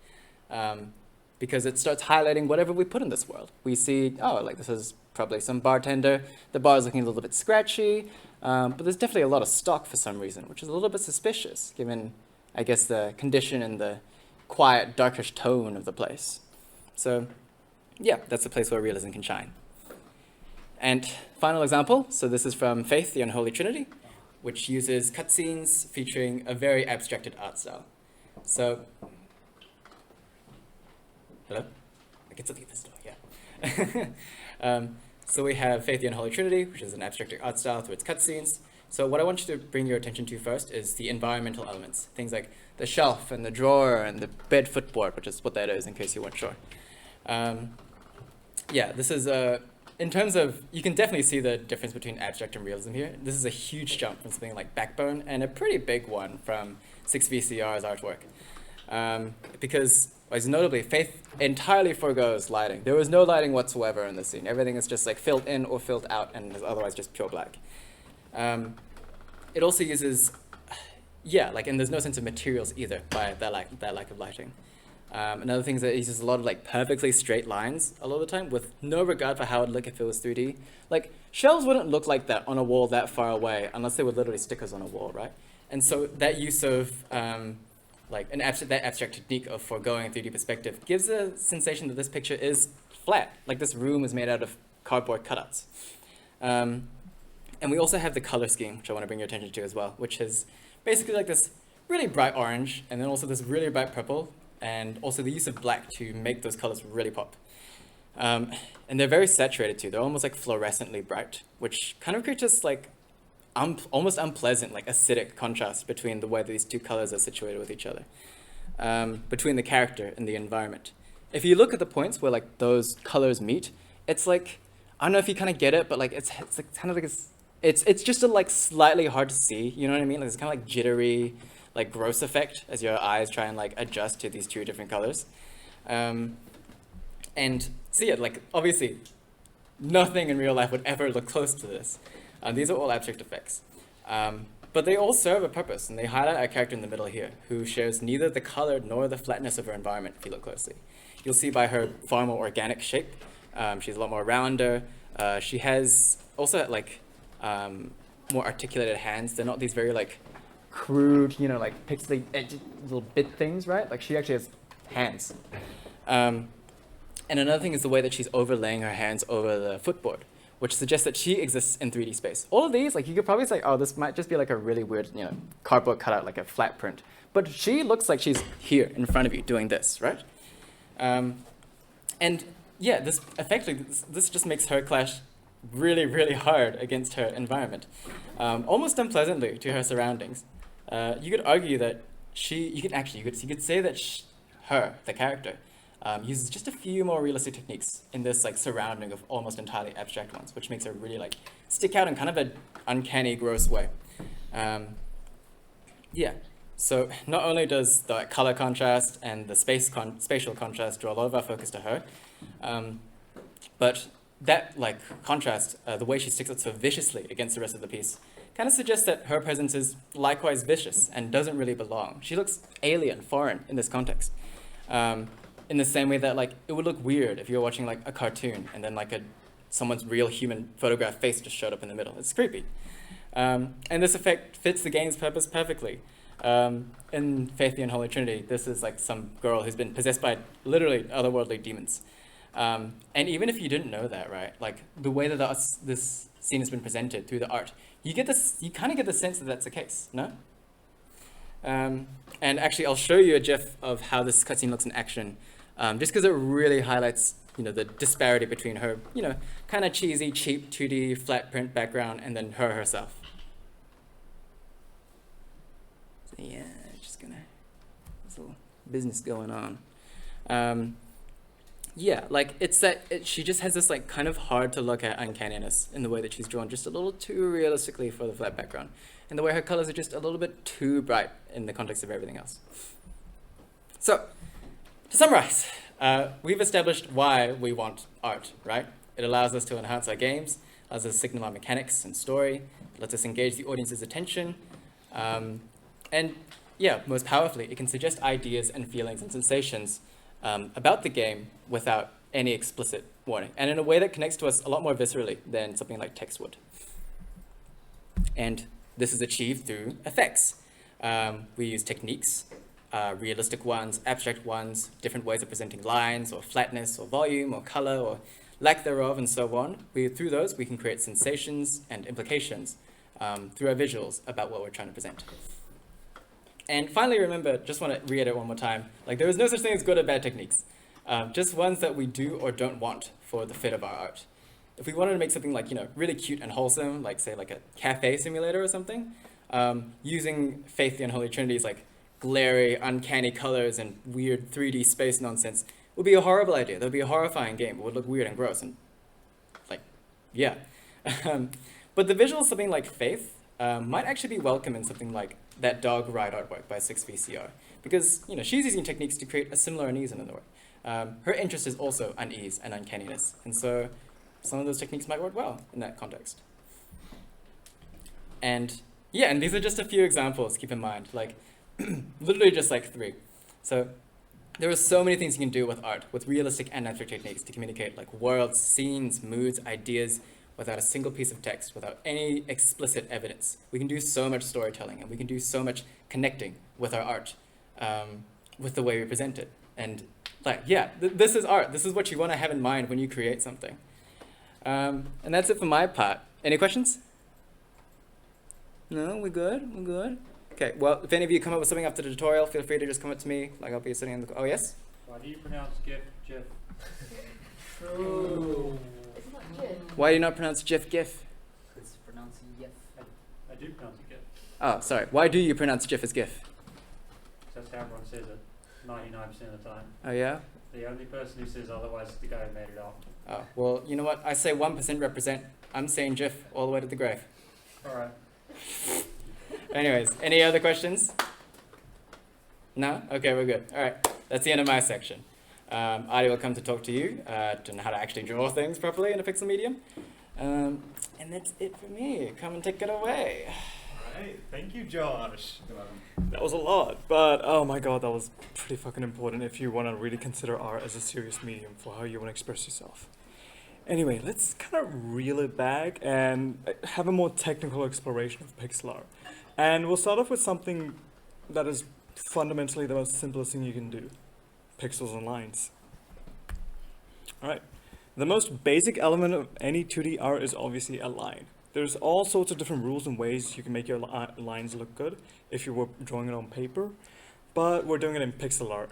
Because it starts highlighting whatever we put in this world. We see, this is probably some bartender. The bar is looking a little bit scratchy, but there's definitely a lot of stock for some reason, which is a little bit suspicious, given, I guess, the condition and the quiet, darkish tone of the place. So, that's the place where realism can shine. And final example, so this is from Faith, the Unholy Trinity, which uses cutscenes featuring a very abstracted art style. So, hello? I can still get this door, So we have Faith, the Unholy Trinity, which is an abstracted art style through its cutscenes. So what I want you to bring your attention to first is the environmental elements, things like the shelf and the drawer and the bed footboard, which is what that is in case you weren't sure. This is, in terms of, you can definitely see the difference between abstract and realism here. This is a huge jump from something like Backbone and a pretty big one from 6VCR's artwork. Because, as notably, Faith entirely forgoes lighting. There was no lighting whatsoever in the scene. Everything is just like filled in or filled out and is otherwise just pure black. It also uses, and there's no sense of materials either by that lack of lighting. Another thing is that it uses a lot of perfectly straight lines a lot of the time with no regard for how it would look if it was 3D. Like shelves wouldn't look like that on a wall that far away unless they were literally stickers on a wall, right? And so that use of that abstract technique of foregoing a 3D perspective gives a sensation that this picture is flat, like this room is made out of cardboard cutouts. And we also have the color scheme, which I want to bring your attention to as well, which is basically like this really bright orange and then also this really bright purple and also the use of black to make those colors really pop. And they're very saturated too. They're almost like fluorescently bright, which kind of creates this like almost unpleasant, like acidic contrast between the way that these two colors are situated with each other, between the character and the environment. If you look at the points where like those colors meet, it's like, I don't know if you kind of get it, but like it's like kind of like it's just a like slightly hard to see. You know what I mean? Like it's kind of like jittery, like gross effect as your eyes try and like adjust to these two different colors. And so yeah, like obviously nothing in real life would ever look close to this. These are all abstract effects. But they all serve a purpose, and they highlight our character in the middle here, who shares neither the color nor the flatness of her environment if you look closely. You'll see by her far more organic shape. She's a lot more rounder. She has also like more articulated hands. They're not these very like crude, you know, like pixely little bit things, right? Like she actually has hands. And another thing is the way that she's overlaying her hands over the footboard, which suggests that she exists in 3D space. All of these, like you could probably say, oh, this might just be like a really weird, you know, cardboard cutout, like a flat print. But she looks like she's here in front of you doing this, right? And yeah, this effectively, this just makes her clash really, really hard against her environment, almost unpleasantly to her surroundings. You could argue that you could say that her, the character, uses just a few more realistic techniques in this like surrounding of almost entirely abstract ones, which makes her really like stick out in kind of an uncanny, gross way. Yeah. So not only does the color contrast and the spatial contrast draw a lot of our focus to her, but that like contrast, the way she sticks out so viciously against the rest of the piece, kind of suggests that her presence is likewise vicious and doesn't really belong. She looks alien, foreign in this context. In the same way that like it would look weird if you were watching like a cartoon and then like someone's real human photograph face just showed up in the middle. It's creepy. And this effect fits the game's purpose perfectly. In Faith the Unholy Trinity, this is like some girl who's been possessed by literally otherworldly demons. And even if you didn't know that, right, like the way that this scene has been presented through the art, you kind of get the sense that that's the case, no? And actually, I'll show you a GIF of how this cutscene looks in action, just because it really highlights, you know, the disparity between her, you know, kind of cheesy, cheap 2D flat print background and then her herself. So yeah, just gonna, there's a little business going on. Yeah, like it's that she just has this like kind of hard to look at uncanniness in the way that she's drawn just a little too realistically for the flat background, and the way her colors are just a little bit too bright in the context of everything else. So, to summarize, we've established why we want art, right? It allows us to enhance our games, allows us to signal our mechanics and story, it lets us engage the audience's attention, and yeah, most powerfully, it can suggest ideas and feelings and sensations about the game without any explicit warning, and in a way that connects to us a lot more viscerally than something like text would. And this is achieved through effects. We use techniques, realistic ones, abstract ones, different ways of presenting lines or flatness or volume or color or lack thereof and so on. Through those, we can create sensations and implications through our visuals about what we're trying to present. And finally, remember, just want to reiterate one more time, like there is no such thing as good or bad techniques, just ones that we do or don't want for the fit of our art. If we wanted to make something like, you know, really cute and wholesome, like say like a cafe simulator or something, using Faith the Unholy Trinity's like glary, uncanny colors and weird 3D space nonsense would be a horrible idea. That would be a horrifying game. It would look weird and gross and like, yeah. But the visual of something like Faith might actually be welcome in something like that dog ride artwork by 6VCR, because, you know, she's using techniques to create a similar unease in the work. Her interest is also unease and uncanniness, and so some of those techniques might work well in that context. And yeah, and these are just a few examples, keep in mind, like literally just like 3. So there are so many things you can do with art, with realistic and abstract techniques to communicate like worlds, scenes, moods, ideas, without a single piece of text, without any explicit evidence. We can do so much storytelling, and we can do so much connecting with our art, with the way we present it. And like, yeah, this is art. This is what you want to have in mind when you create something. And that's it for my part. Any questions? No, we're good? We're good? Okay, well, if any of you come up with something after the tutorial, feel free to just come up to me. Like I'll be sitting in the. Oh yes. Why do you pronounce GIF, GIF? True. It's not good. Why do you not pronounce GIF? It's pronouncing yef. I do pronounce it GIF. Oh, sorry. Why do you pronounce GIF as GIF? That's how everyone says it 99% of the time. Oh yeah. The only person who says otherwise is the guy who made it up. Oh well, you know what? I say 1% represent. I'm saying GIF all the way to the grave. Alright. Anyways, any other questions? No? Okay, we're good. All right, that's the end of my section. Adi will come to talk to you to know how to actually draw things properly in a pixel medium. And that's it for me. Come and take it away. Alright, thank you, Josh. That was a lot, but oh my god, that was pretty fucking important if you want to really consider art as a serious medium for how you want to express yourself. Anyway, let's kind of reel it back and have a more technical exploration of pixel art. And we'll start off with something that is fundamentally the most simplest thing you can do. Pixels and lines. Alright, the most basic element of any 2D art is obviously a line. There's all sorts of different rules and ways you can make your lines look good if you were drawing it on paper, but we're doing it in pixel art.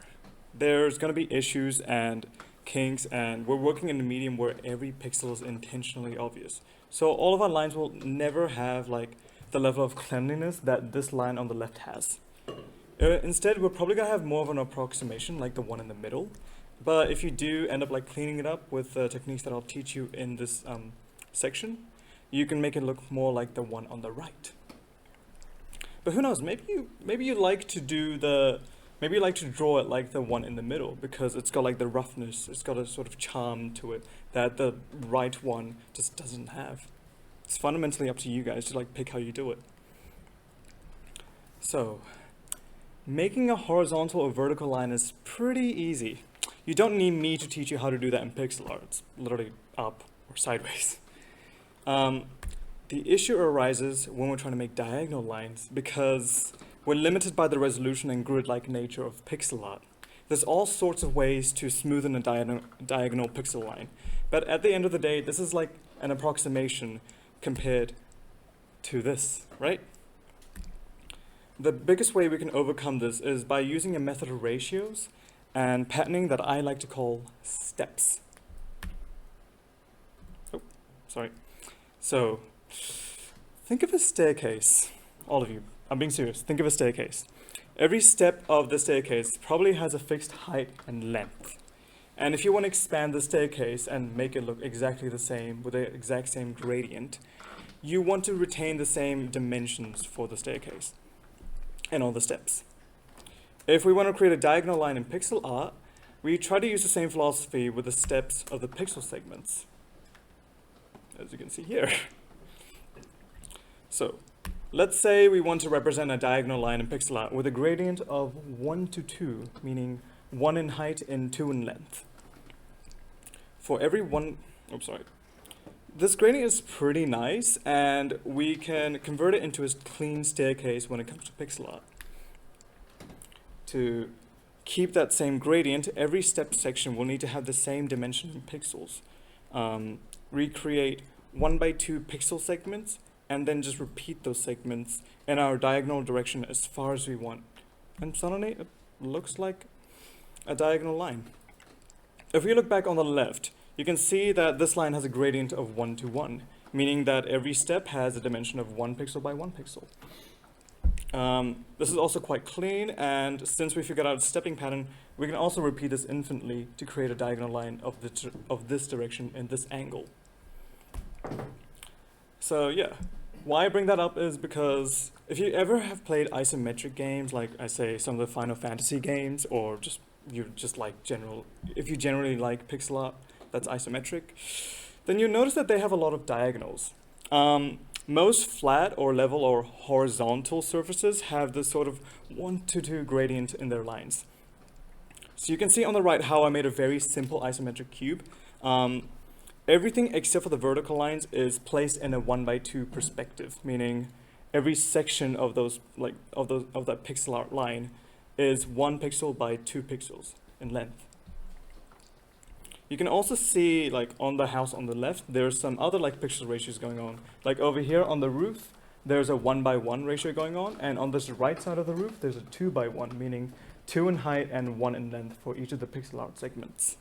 There's going to be issues and kinks, and we're working in a medium where every pixel is intentionally obvious. So all of our lines will never have like the level of cleanliness that this line on the left has. Instead, we're probably going to have more of an approximation like the one in the middle, but if you do end up like cleaning it up with the techniques that I'll teach you in this section, you can make it look more like the one on the right. But who knows, maybe you like to draw it like the one in the middle because it's got like the roughness, it's got a sort of charm to it that the right one just doesn't have. It's fundamentally up to you guys to like pick how you do it. So, making a horizontal or vertical line is pretty easy. You don't need me to teach you how to do that in pixel art. It's literally up or sideways. The issue arises when we're trying to make diagonal lines because we're limited by the resolution and grid-like nature of pixel art. There's all sorts of ways to smoothen a diagonal pixel line, but at the end of the day, this is like an approximation compared to this, right? The biggest way we can overcome this is by using a method of ratios and patterning that I like to call steps. Oh, sorry. So, think of a staircase, all of you. I'm being serious. Think of a staircase. Every step of the staircase probably has a fixed height and length. And if you want to expand the staircase and make it look exactly the same with the exact same gradient, you want to retain the same dimensions for the staircase and all the steps. If we want to create a diagonal line in pixel art, we try to use the same philosophy with the steps of the pixel segments, as you can see here. So, let's say we want to represent a diagonal line in pixel art with a gradient of 1 to 2, meaning 1 in height and 2 in length. For every one, this gradient is pretty nice, and we can convert it into a clean staircase when it comes to pixel art. To keep that same gradient, every step section will need to have the same dimension in pixels. Recreate 1 by 2 pixel segments, and then just repeat those segments in our diagonal direction as far as we want. And suddenly it looks like a diagonal line. If we look back on the left, you can see that this line has a gradient of 1 to 1, meaning that every step has a dimension of 1 pixel by 1 pixel. This is also quite clean, and since we figured out a stepping pattern, we can also repeat this infinitely to create a diagonal line of this direction in this angle. So yeah, why I bring that up is because if you ever have played isometric games, like I say some of the Final Fantasy games, or if you generally like pixel art that's isometric, then you notice that they have a lot of diagonals. Most flat or level or horizontal surfaces have this sort of 1 to 2 gradient in their lines. So you can see on the right how I made a very simple isometric cube. Everything except for the vertical lines is placed in a 1 by 2 perspective, meaning every section of that pixel art line is 1 pixel by 2 pixels in length. You can also see, like on the house on the left, there's some other like pixel ratios going on. Like over here on the roof, there's a 1:1 ratio going on, and on this right side of the roof, there's a 2:1, meaning 2 in height and 1 in length for each of the pixel art segments.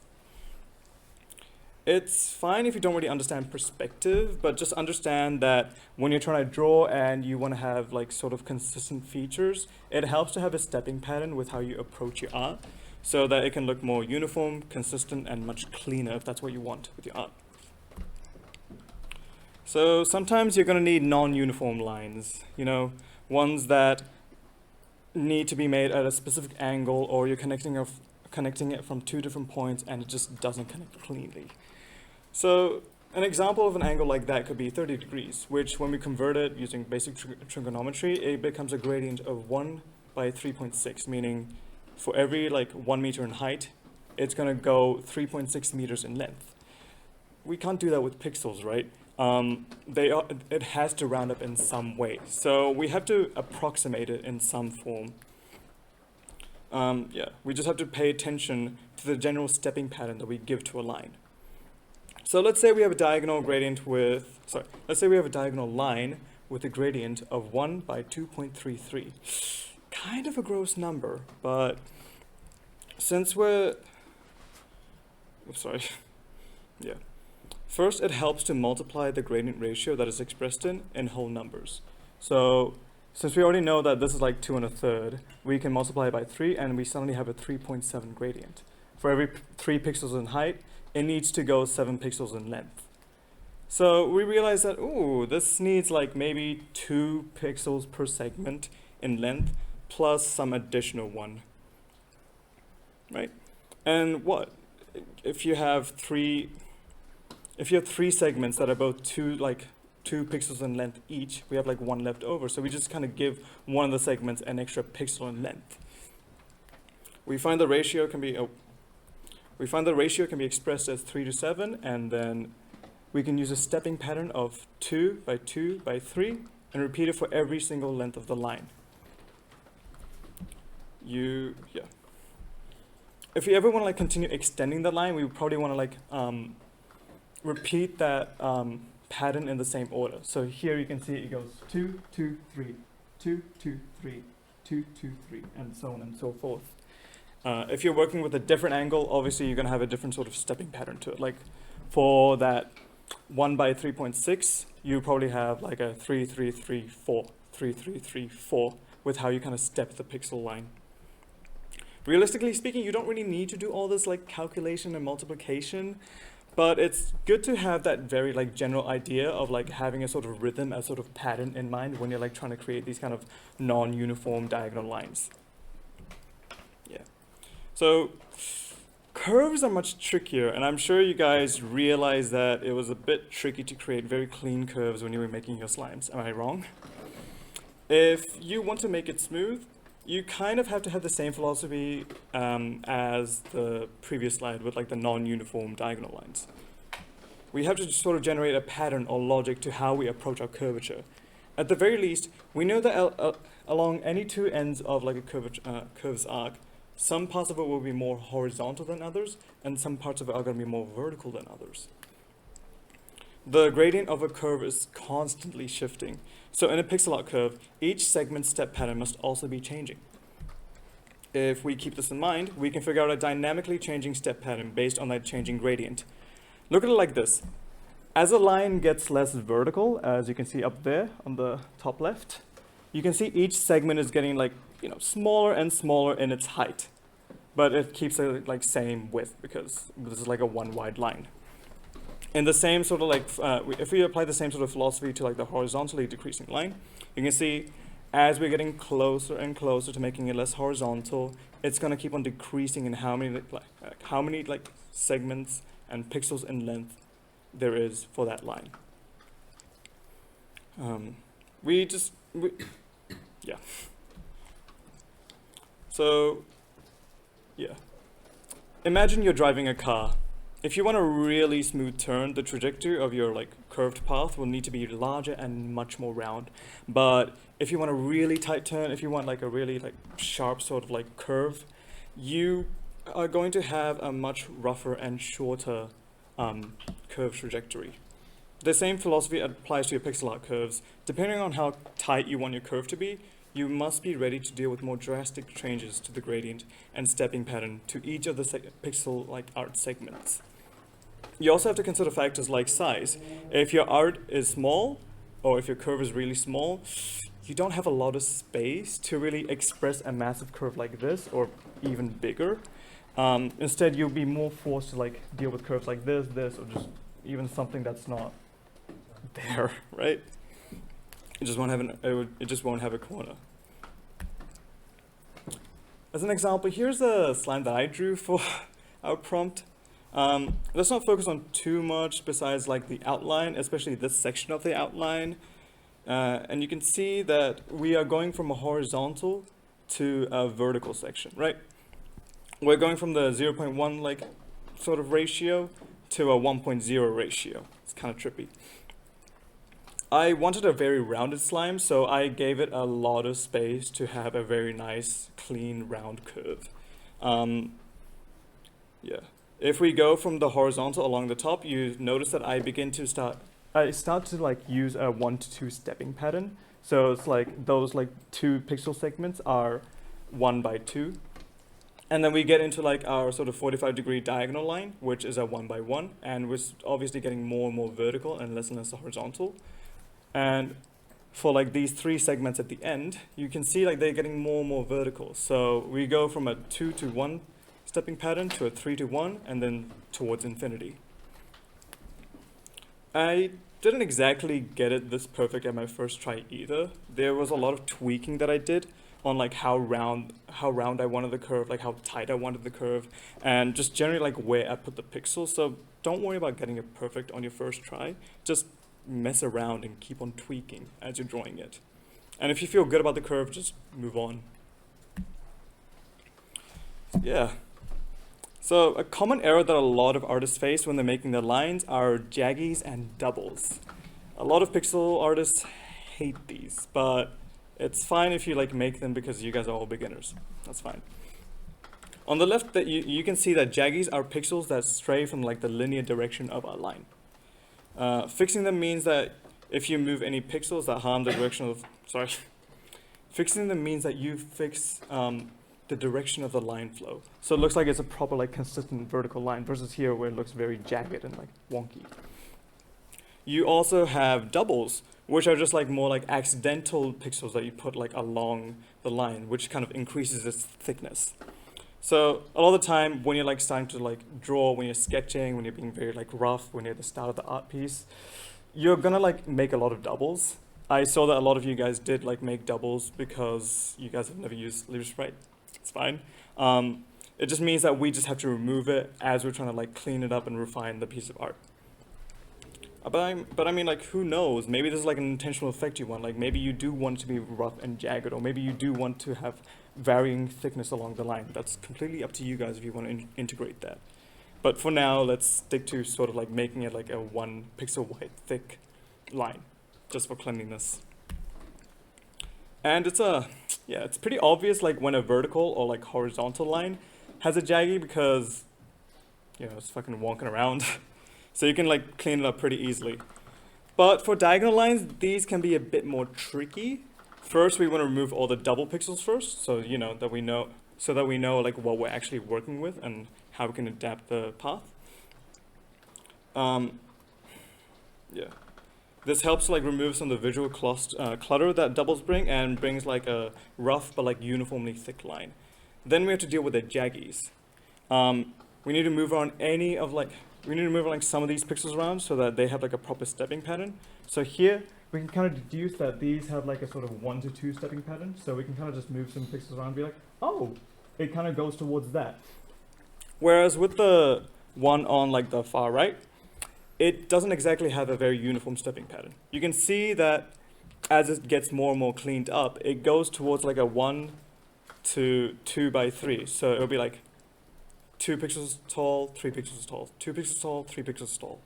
It's fine if you don't really understand perspective, but just understand that when you're trying to draw and you want to have like sort of consistent features, it helps to have a stepping pattern with how you approach your art so that it can look more uniform, consistent, and much cleaner if that's what you want with your art. So sometimes you're going to need non-uniform lines, you know, ones that need to be made at a specific angle, or you're connecting it from 2 different points and it just doesn't connect cleanly. So an example of an angle like that could be 30 degrees, which when we convert it using basic trigonometry, it becomes a gradient of 1 by 3.6, meaning for every like 1 meter in height, it's going to go 3.6 meters in length. We can't do that with pixels, right? It has to round up in some way. So we have to approximate it in some form. We just have to pay attention to the general stepping pattern that we give to a line. So let's say we have a diagonal line with a gradient of 1 by 2.33. Kind of a gross number, but since First, it helps to multiply the gradient ratio that is expressed in whole numbers. So since we already know that this is like 2 1/3, we can multiply it by 3 and we suddenly have a 3.7 gradient. For every 3 pixels in height, it needs to go 7 pixels in length. So we realize that, ooh, this needs like maybe 2 pixels per segment in length plus some additional one, right? And what? If you have three segments that are both 2 pixels in length each, we have like 1 left over. So we just kind of give one of the segments an extra pixel in length. We find the ratio can be expressed as 3:7, and then we can use a stepping pattern of 2 by 2 by 3 and repeat it for every single length of the line. If you ever want to like continue extending the line, we would probably want to like repeat that pattern in the same order. So here you can see it goes 2, 2, 3, 2, 2, 3, 2, 2, 3, and so on and so forth. If you're working with a different angle, obviously you're going to have a different sort of stepping pattern to it. Like for that 1 by 3.6, you probably have like a 3, 3, 3, 4, 3, 3, 3, 4 with how you kind of step the pixel line. Realistically speaking, you don't really need to do all this like calculation and multiplication, but it's good to have that very like general idea of like having a sort of rhythm, a sort of pattern in mind when you're like trying to create these kind of non-uniform diagonal lines. Yeah. So curves are much trickier, and I'm sure you guys realize that it was a bit tricky to create very clean curves when you were making your slimes. Am I wrong? If you want to make it smooth, you kind of have to have the same philosophy as the previous slide with like the non-uniform diagonal lines. We have to sort of generate a pattern or logic to how we approach our curvature. At the very least, we know that along any 2 ends of like a curve's arc, some parts of it will be more horizontal than others, and some parts of it are going to be more vertical than others. The gradient of a curve is constantly shifting. So in a pixel art curve, each segment step pattern must also be changing. If we keep this in mind, we can figure out a dynamically changing step pattern based on that changing gradient. Look at it like this. As a line gets less vertical, as you can see up there on the top left, you can see each segment is getting like, smaller and smaller in its height, but it keeps it like same width because this is like a one wide line. In the same sort of like, if we apply the same sort of philosophy to like the horizontally decreasing line, you can see as we're getting closer and closer to making it less horizontal, it's going to keep on decreasing in how many segments and pixels in length there is for that line. So, yeah. Imagine you're driving a car. If you want a really smooth turn, the trajectory of your like curved path will need to be larger and much more round. But if you want a really tight turn, if you want like a really like sharp sort of like curve, you are going to have a much rougher and shorter curve trajectory. The same philosophy applies to your pixel art curves. Depending on how tight you want your curve to be, you must be ready to deal with more drastic changes to the gradient and stepping pattern to each of the pixel art segments. You also have to consider factors like size. If your art is small, or if your curve is really small, you don't have a lot of space to really express a massive curve like this, or even bigger. Instead, you'll be more forced to deal with curves like this, or just even something that's not there, right? It just won't have a corner. As an example, here's a slime that I drew for our prompt. Let's not focus on too much besides the outline, especially this section of the outline. And you can see that we are going from a horizontal to a vertical section, right? We're going from the 0.1 sort of ratio to a 1.0 ratio. It's kind of trippy. I wanted a very rounded slime, so I gave it a lot of space to have a very nice, clean, round curve. Yeah. If we go from the horizontal along the top, you notice that I start to use a 1 to 2 stepping pattern. So it's those 2 pixel segments are 1 by 2. And then we get into our sort of 45-degree diagonal line, which is a 1 by 1, and we're obviously getting more and more vertical and less horizontal. And for these 3 segments at the end, you can see they're getting more and more vertical. So we go from a 2 to 1 stepping pattern to a 3 to 1, and then towards infinity. I didn't exactly get it this perfect at my first try either. There was a lot of tweaking that I did on how round I wanted the curve, how tight I wanted the curve, and just generally where I put the pixels. So don't worry about getting it perfect on your first try. Just mess around and keep on tweaking as you're drawing it. And if you feel good about the curve, just move on. Yeah. So a common error that a lot of artists face when they're making their lines are jaggies and doubles. A lot of pixel artists hate these, but it's fine if you make them because you guys are all beginners. That's fine. On the left, that you can see that jaggies are pixels that stray from the linear direction of our line. Fixing them means that if you move any pixels that harm the direction of, fixing them means that you fix the direction of the line flow. So it looks like it's a proper consistent vertical line versus here where it looks very jagged and wonky. You also have doubles, which are just more accidental pixels that you put along the line, which kind of increases its thickness. So a lot of the time when you're starting to draw, when you're sketching, when you're being very rough, when you're at the start of the art piece, you're gonna make a lot of doubles. I saw that a lot of you guys did make doubles because you guys have never used LibreSprite. It's fine. It just means that we just have to remove it as we're trying to clean it up and refine the piece of art. But I mean, who knows? Maybe there's an intentional effect you want. Maybe you do want it to be rough and jagged, or maybe you do want to have varying thickness along the line. That's completely up to you guys if you want to integrate that. But for now, let's stick to sort of making it a 1 pixel wide thick line, just for cleanliness. And it's pretty obvious when a vertical or horizontal line has a jaggy because, it's fucking wonking around. So you can clean it up pretty easily. But for diagonal lines, these can be a bit more tricky. First, we want to remove all the double pixels first, so that we know what we're actually working with and how we can adapt the path. Yeah. This helps remove some of the visual clutter that doubles bring and brings a rough but uniformly thick line. Then we have to deal with the jaggies. We need to move on some of these pixels around so that they have a proper stepping pattern. So here we can kind of deduce that these have a sort of 1 to 2 stepping pattern. So we can kind of just move some pixels around and be oh, it kind of goes towards that. Whereas with the one on the far right, it doesn't exactly have a very uniform stepping pattern. You can see that as it gets more and more cleaned up, it goes towards a 1 to 2 by 3. So it'll be 2 pixels tall, 3 pixels tall, 2 pixels tall, 3 pixels tall.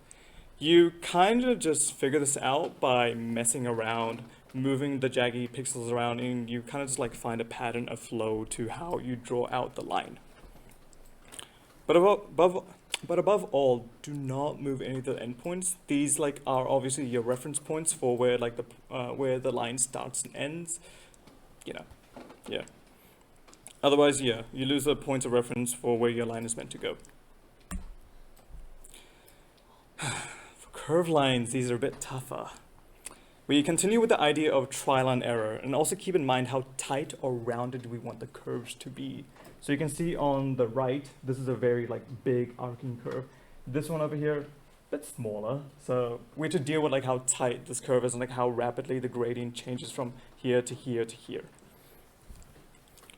You kind of just figure this out by messing around, moving the jaggy pixels around, and you kind of just find a pattern, a flow to how you draw out the line. But above all, do not move any of the endpoints. These like are obviously your reference points for where like where the line starts and ends. You know, yeah. Otherwise, yeah, you lose a point of reference for where your line is meant to go. For curved lines, these are a bit tougher. We continue with the idea of trial and error, and also keep in mind how tight or rounded we want the curves to be. So you can see on the right, this is a very like big arcing curve. This one over here, a bit smaller. So we have to deal with like how tight this curve is and like how rapidly the gradient changes from here to here to here.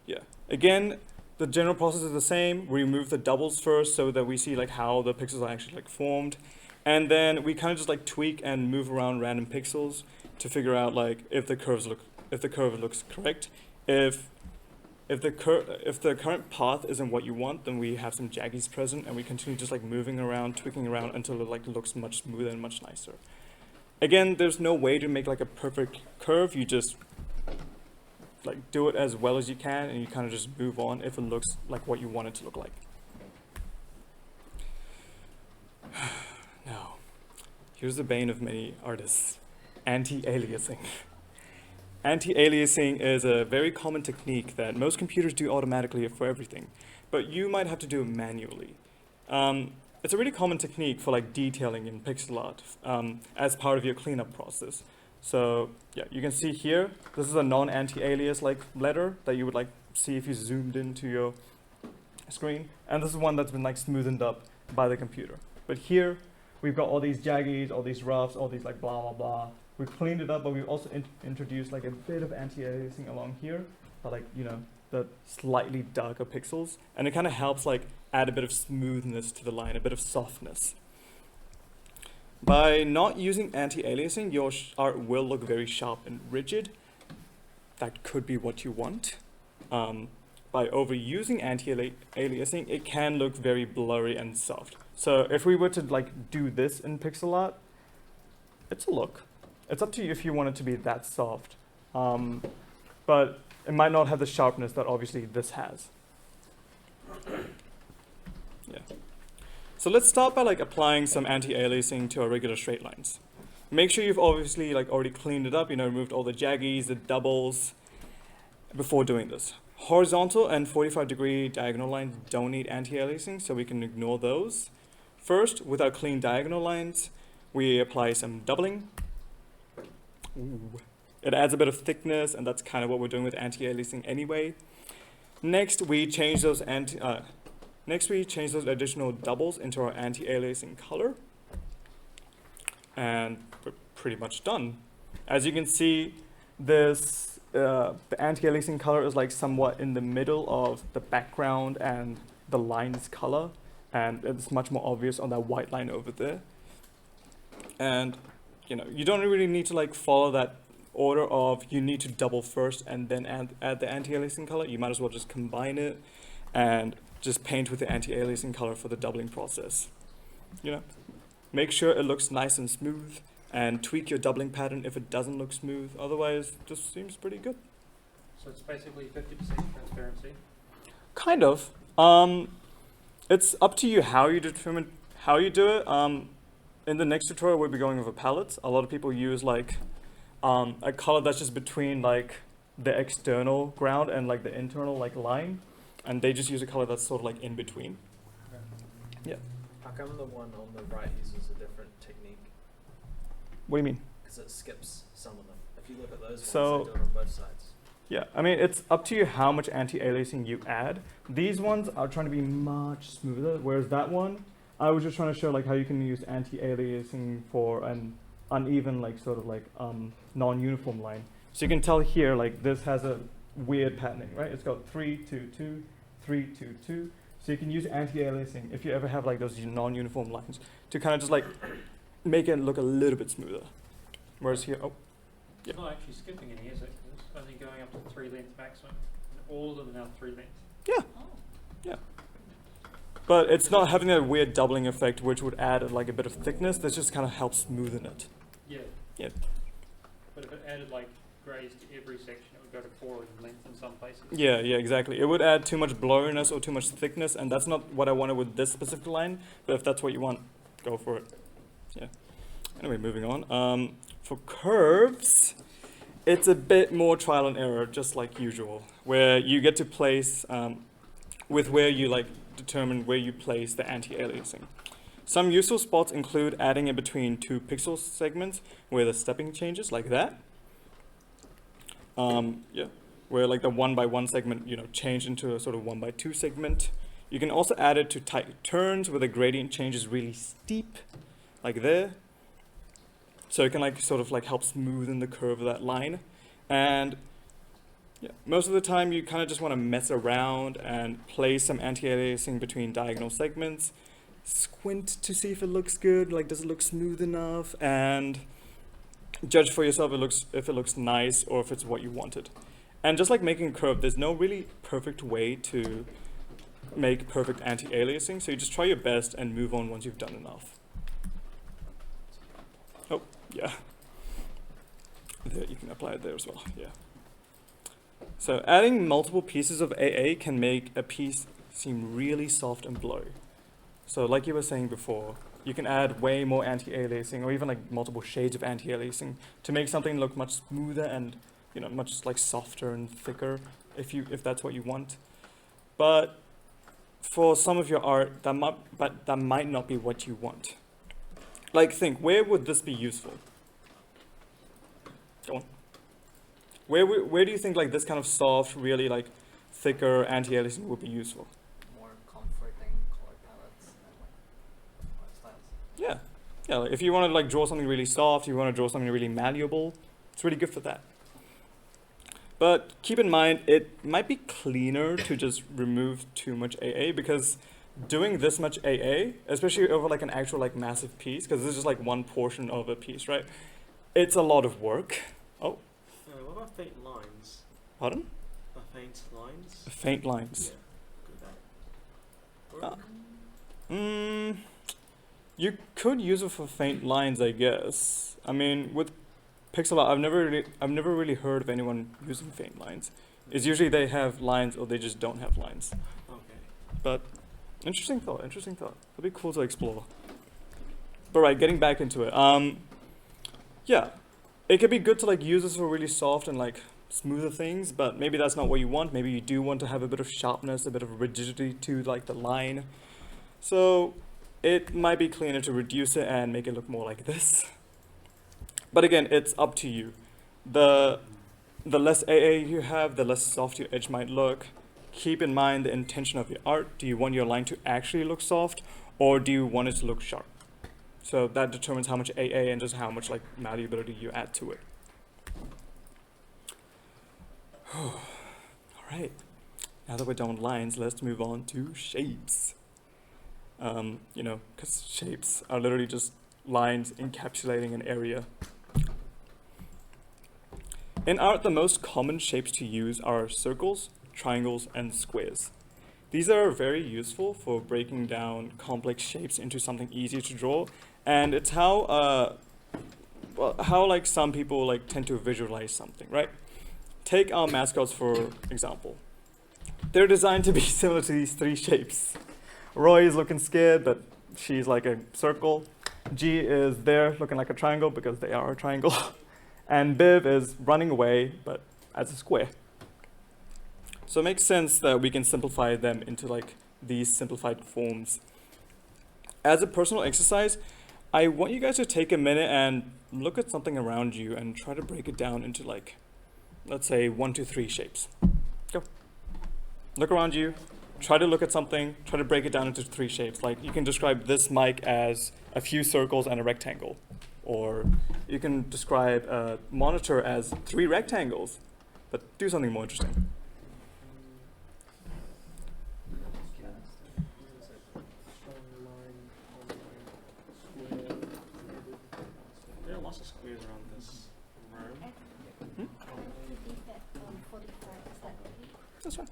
Yeah. Again, the general process is the same. We remove the doubles first so that we see like how the pixels are actually like formed. And then we kind of just like tweak and move around random pixels to figure out like if the curve looks correct. If the current path isn't what you want, then we have some jaggies present, and we continue just like moving around, tweaking around until it like looks much smoother and much nicer. Again, there's no way to make like a perfect curve. You just like do it as well as you can, and you kind of just move on if it looks like what you want it to look like. Now, here's the bane of many artists: anti-aliasing. Anti-aliasing is a very common technique that most computers do automatically for everything, but you might have to do it manually. It's a really common technique for like detailing in pixel art as part of your cleanup process. So yeah, you can see here, this is a non-anti-alias like letter that you would like see if you zoomed into your screen, and this is one that's been like smoothened up by the computer. But here, we've got all these jaggies, all these roughs, all these like blah blah blah. We've cleaned it up, but we've also introduced like a bit of anti-aliasing along here, but like, you know, the slightly darker pixels, and it kind of helps like add a bit of smoothness to the line, a bit of softness. By not using anti-aliasing, your art will look very sharp and rigid. That could be what you want. By overusing anti-aliasing, it can look very blurry and soft. So if we were to like do this in pixel art, it's a look. It's up to you if you want it to be that soft. But it might not have the sharpness that obviously this has. Yeah. So let's start by like applying some anti-aliasing to our regular straight lines. Make sure you've obviously like already cleaned it up, you know, removed all the jaggies, the doubles before doing this. Horizontal and 45-degree diagonal lines don't need anti-aliasing, so we can ignore those. First, with our clean diagonal lines, we apply some doubling. Ooh. It adds a bit of thickness, and that's kind of what we're doing with anti-aliasing anyway. Next, we change those additional doubles into our anti-aliasing color, and we're pretty much done. As you can see, this the anti-aliasing color is like somewhat in the middle of the background and the line's color, and it's much more obvious on that white line over there. And you know, you don't really need to like follow that order of you need to double first and then add the anti-aliasing color. You might as well just combine it and just paint with the anti-aliasing color for the doubling process. You know, make sure it looks nice and smooth, and tweak your doubling pattern if it doesn't look smooth. Otherwise, it just seems pretty good. So it's basically 50% transparency. Kind of. It's up to you how you determine how you do it. In the next tutorial, we'll be going over palettes. A lot of people use like a color that's just between like the external ground and like the internal like line, and they just use a color that's sort of like in between. Okay. Yeah. How come the one on the right uses a different technique? What do you mean? Because it skips some of them. If you look at those So- ones, they do it on both sides. Yeah, I mean, it's up to you how much anti-aliasing you add. These ones are trying to be much smoother, whereas that one, I was just trying to show like how you can use anti-aliasing for an uneven, like sort of like non-uniform line. So you can tell here, like this has a weird patterning, right? It's got 3, 2, 2, 3, 2, 2. So you can use anti-aliasing if you ever have like those non-uniform lines to kind of just like make it look a little bit smoother. Whereas here, oh, yeah. It's not actually skipping any, is it? 'Cause it's only going up to 3 length maximum. And all of them are now 3 length. Yeah. Yeah. But it's not having a weird doubling effect, which would add like a bit of thickness. That just kind of helps smoothen it. Yeah. Yeah. But if it added like grays to every section, it would go to 4 in length in some places. Yeah, yeah, exactly. It would add too much blurriness or too much thickness, and that's not what I wanted with this specific line, but if that's what you want, go for it. Yeah. Anyway, moving on. For curves, it's a bit more trial and error, just like usual, where you get to place, with where you like determine where you place the anti-aliasing. Some useful spots include adding in between 2 pixel segments where the stepping changes, like that. Yeah, where like the 1x1 segment, change into a sort of 1x2 segment. You can also add it to tight turns where the gradient change is really steep, like there. So it can like sort of like help smoothen the curve of that line. And yeah, most of the time you kind of just want to mess around and place some anti-aliasing between diagonal segments. Squint to see if it looks good, like does it look smooth enough, and judge for yourself if it looks nice or if it's what you wanted. And just like making a curve, there's no really perfect way to make perfect anti-aliasing, so you just try your best and move on once you've done enough. Oh, yeah. There, you can apply it there as well, yeah. So adding multiple pieces of AA can make a piece seem really soft and blurry. So like you were saying before, you can add way more anti-aliasing or even like multiple shades of anti-aliasing to make something look much smoother and much like softer and thicker if that's what you want. But for some of your art, that might not be what you want. Like think, where would this be useful? Go on. Where do you think like this kind of soft, really like thicker anti-aliasing would be useful? More comforting color palettes and like art styles. Yeah, yeah. Like if you want to like draw something really soft, you want to draw something really malleable, it's really good for that. But keep in mind, it might be cleaner to just remove too much AA, because doing this much AA, especially over like an actual like massive piece, because this is just like one portion of a piece, right? It's a lot of work. Oh, what about faint lines? pardon? Faint lines? Faint lines. Yeah. You could use it for faint lines, I guess. I mean, with pixel art, I've never really heard of anyone using faint lines. It's usually they have lines or they just don't have lines. Okay. But interesting thought. It'd be cool to explore. But right, getting back into it. Yeah, it could be good to like use this for really soft and like smoother things, but maybe that's not what you want. Maybe you do want to have a bit of sharpness, a bit of rigidity to like the line. So it might be cleaner to reduce it and make it look more like this. But again, it's up to you. The less AA you have, the less soft your edge might look. Keep in mind the intention of your art. Do you want your line to actually look soft, or do you want it to look sharp? So that determines how much AA and just how much like malleability you add to it. All right, now that we're done with lines, let's move on to shapes. Because shapes are literally just lines encapsulating an area. In art, the most common shapes to use are circles, triangles, and squares. These are very useful for breaking down complex shapes into something easier to draw, and it's how like some people like tend to visualize something, right? Take our mascots for example. They're designed to be similar to these 3 shapes. Roy is looking scared, but she's like a circle. G is there looking like a triangle because they are a triangle. And Biv is running away, but as a square. So it makes sense that we can simplify them into like these simplified forms. As a personal exercise, I want you guys to take a minute and look at something around you and try to break it down into like, let's say 1 to 3 shapes. Go. Look around you, try to look at something, try to break it down into 3 shapes. Like you can describe this mic as a few circles and a rectangle. Or you can describe a monitor as 3 rectangles, but do something more interesting. There are lots of squares around this room. That's fine.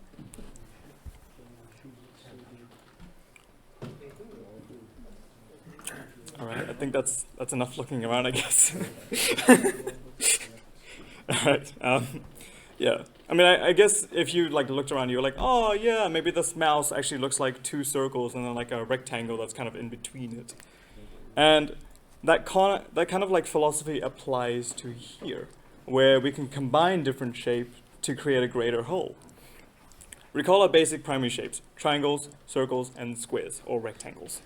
All right, I think that's enough looking around, I guess. Alright, yeah. I mean, I guess if you like looked around, you're like, oh yeah, maybe this mouse actually looks like two circles and then like a rectangle that's kind of in between it. And that kind of like philosophy applies to here, where we can combine different shapes to create a greater whole. Recall our basic primary shapes: triangles, circles, and squares or rectangles.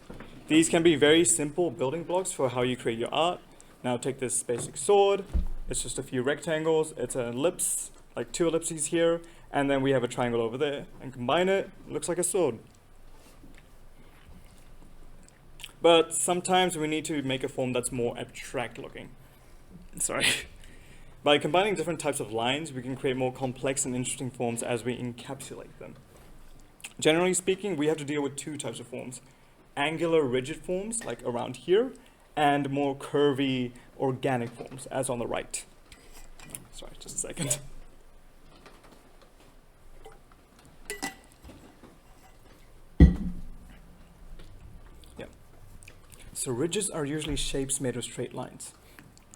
These can be very simple building blocks for how you create your art. Now take this basic sword. It's just a few rectangles. It's an ellipse, like two ellipses here, and then we have a triangle over there. And combine it, looks like a sword. But sometimes we need to make a form that's more abstract looking. Sorry. By combining different types of lines, we can create more complex and interesting forms as we encapsulate them. Generally speaking, we have to deal with two types of forms: angular rigid forms, like around here, and more curvy organic forms, as on the right. Sorry, just a second. Yeah. So ridges are usually shapes made of straight lines.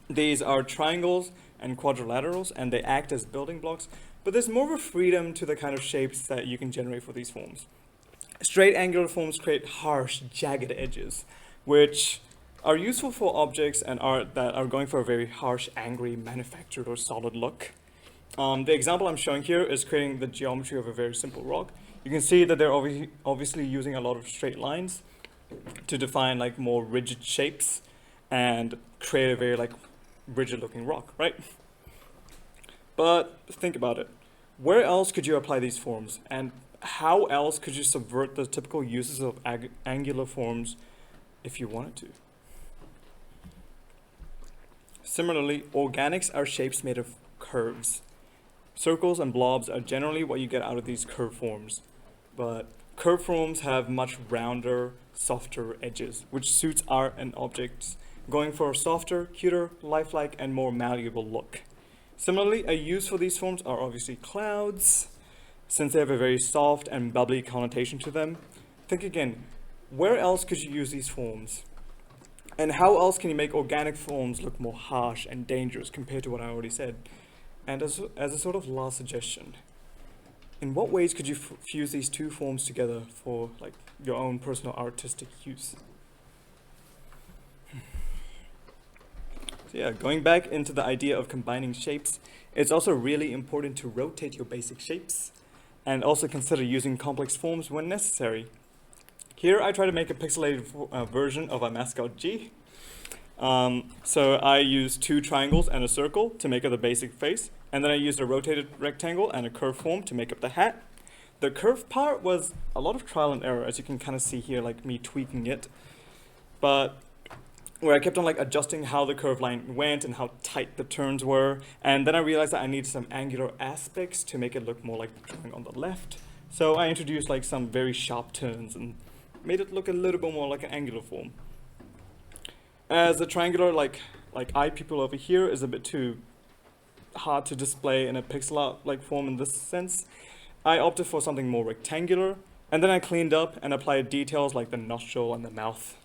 These are triangles and quadrilaterals, and they act as building blocks, but there's more of a freedom to the kind of shapes that you can generate for these forms. Straight angular forms create harsh, jagged edges, which are useful for objects and art that are going for a very harsh, angry, manufactured, or solid look. The example I'm showing here is creating the geometry of a very simple rock. You can see that they're obviously using a lot of straight lines to define like more rigid shapes and create a very like rigid looking rock, right? But think about it. Where else could you apply these forms, and how else could you subvert the typical uses of angular forms if you wanted to? Similarly, organics are shapes made of curves. Circles and blobs are generally what you get out of these curve forms, but curve forms have much rounder, softer edges, which suits art and objects, going for a softer, cuter, lifelike, and more malleable look. Similarly, a use for these forms are obviously clouds, since they have a very soft and bubbly connotation to them. Think again, where else could you use these forms? And how else can you make organic forms look more harsh and dangerous compared to what I already said? And as a sort of last suggestion, in what ways could you fuse these two forms together for like your own personal artistic use? So yeah, going back into the idea of combining shapes, it's also really important to rotate your basic shapes and also consider using complex forms when necessary. Here I try to make a pixelated version of a mascot G. So I used two triangles and a circle to make up the basic face, and then I used a rotated rectangle and a curved form to make up the hat. The curved part was a lot of trial and error, as you can kind of see here, like me tweaking it. But where I kept on like adjusting how the curved line went and how tight the turns were, and then I realized that I needed some angular aspects to make it look more like the drawing on the left. So I introduced like some very sharp turns and made it look a little bit more like an angular form. As a triangular like eye pupil over here is a bit too hard to display in a pixel art like form in this sense, I opted for something more rectangular, and then I cleaned up and applied details like the nostril and the mouth.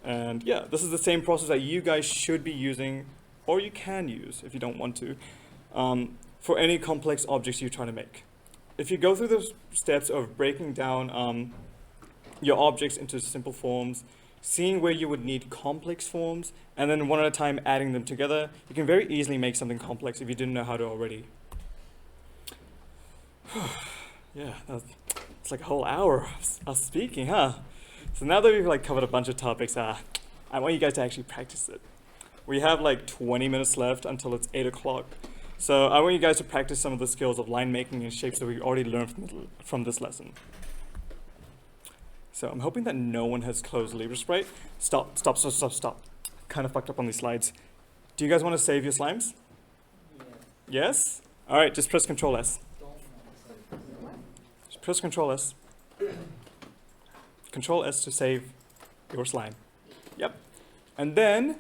And yeah, this is the same process that you guys should be using, or you can use if you don't want to, for any complex objects you're trying to make. If you go through the steps of breaking down your objects into simple forms, seeing where you would need complex forms, and then one at a time adding them together, you can very easily make something complex if you didn't know how to already. Yeah, it's like a whole hour of speaking, huh? So now that we've like covered a bunch of topics, I want you guys to actually practice it. We have like 20 minutes left until it's 8 o'clock. So I want you guys to practice some of the skills of line making and shapes that we already learned from this lesson. So I'm hoping that no one has closed LibreSprite. Stop. Kind of fucked up on these slides. Do you guys want to save your slimes? Yeah. Yes? All right, just press Control S. Just press Control S. Control S to save your slime. Yep. And then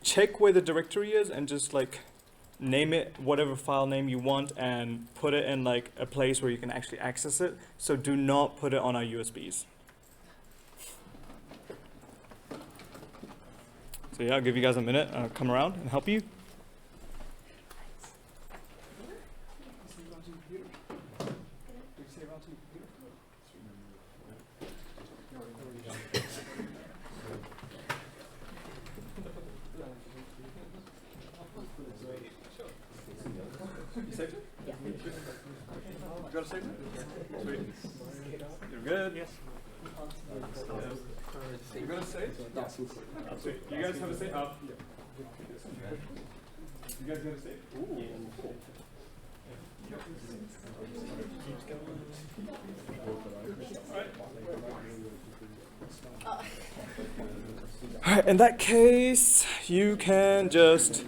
check where the directory is and just like name it whatever file name you want and put it in like a place where you can actually access it. So do not put it on our USBs. So yeah, I'll give you guys a minute, come around and help you. got a seat? Sweet. You're good? Yes. You got a seat? Yeah. Sweet. You guys have a seat? You guys got a seat? Ooh, cool. Alright, in that case, you can just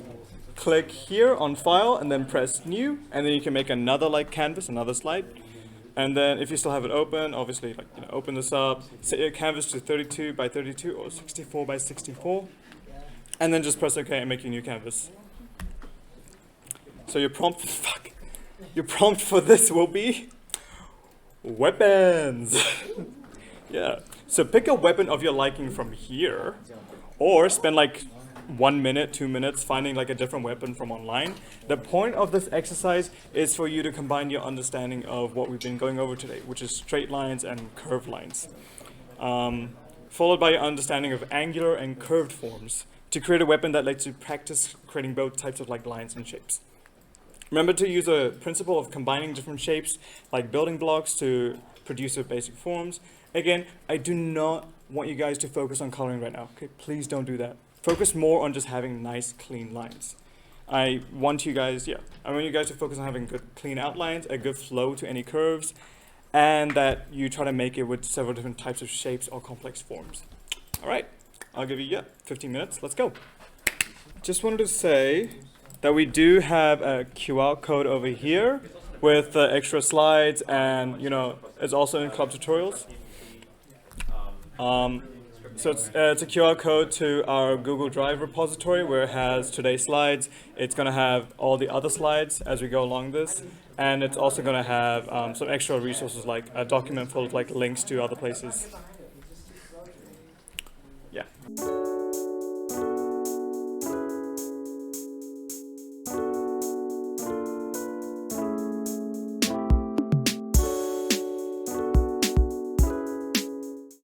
click here on file and then press new, and then you can make another like canvas, another slide. And then if you still have it open, obviously like open this up, set your canvas to 32 by 32 or 64 by 64, and then just press OK and make your new canvas. So your prompt, your prompt for this will be weapons. Yeah. So pick a weapon of your liking from here, or spend like 1 minute, 2 minutes finding like a different weapon from online. The point of this exercise is for you to combine your understanding of what we've been going over today, which is straight lines and curved lines, followed by your understanding of angular and curved forms to create a weapon that lets you practice creating both types of like lines and shapes. Remember to use a principle of combining different shapes like building blocks to produce your basic forms. Again, I do not want you guys to focus on coloring right now. Okay, please don't do that. Focus more on just having nice, clean lines. I want you guys to focus on having good, clean outlines, a good flow to any curves, and that you try to make it with several different types of shapes or complex forms. All right, I'll give you 15 minutes. Let's go. Just wanted to say that we do have a QR code over here with extra slides, and it's also in club tutorials. So it's a QR code to our Google Drive repository where it has today's slides. It's going to have all the other slides as we go along this, and it's also going to have some extra resources like a document full of like links to other places.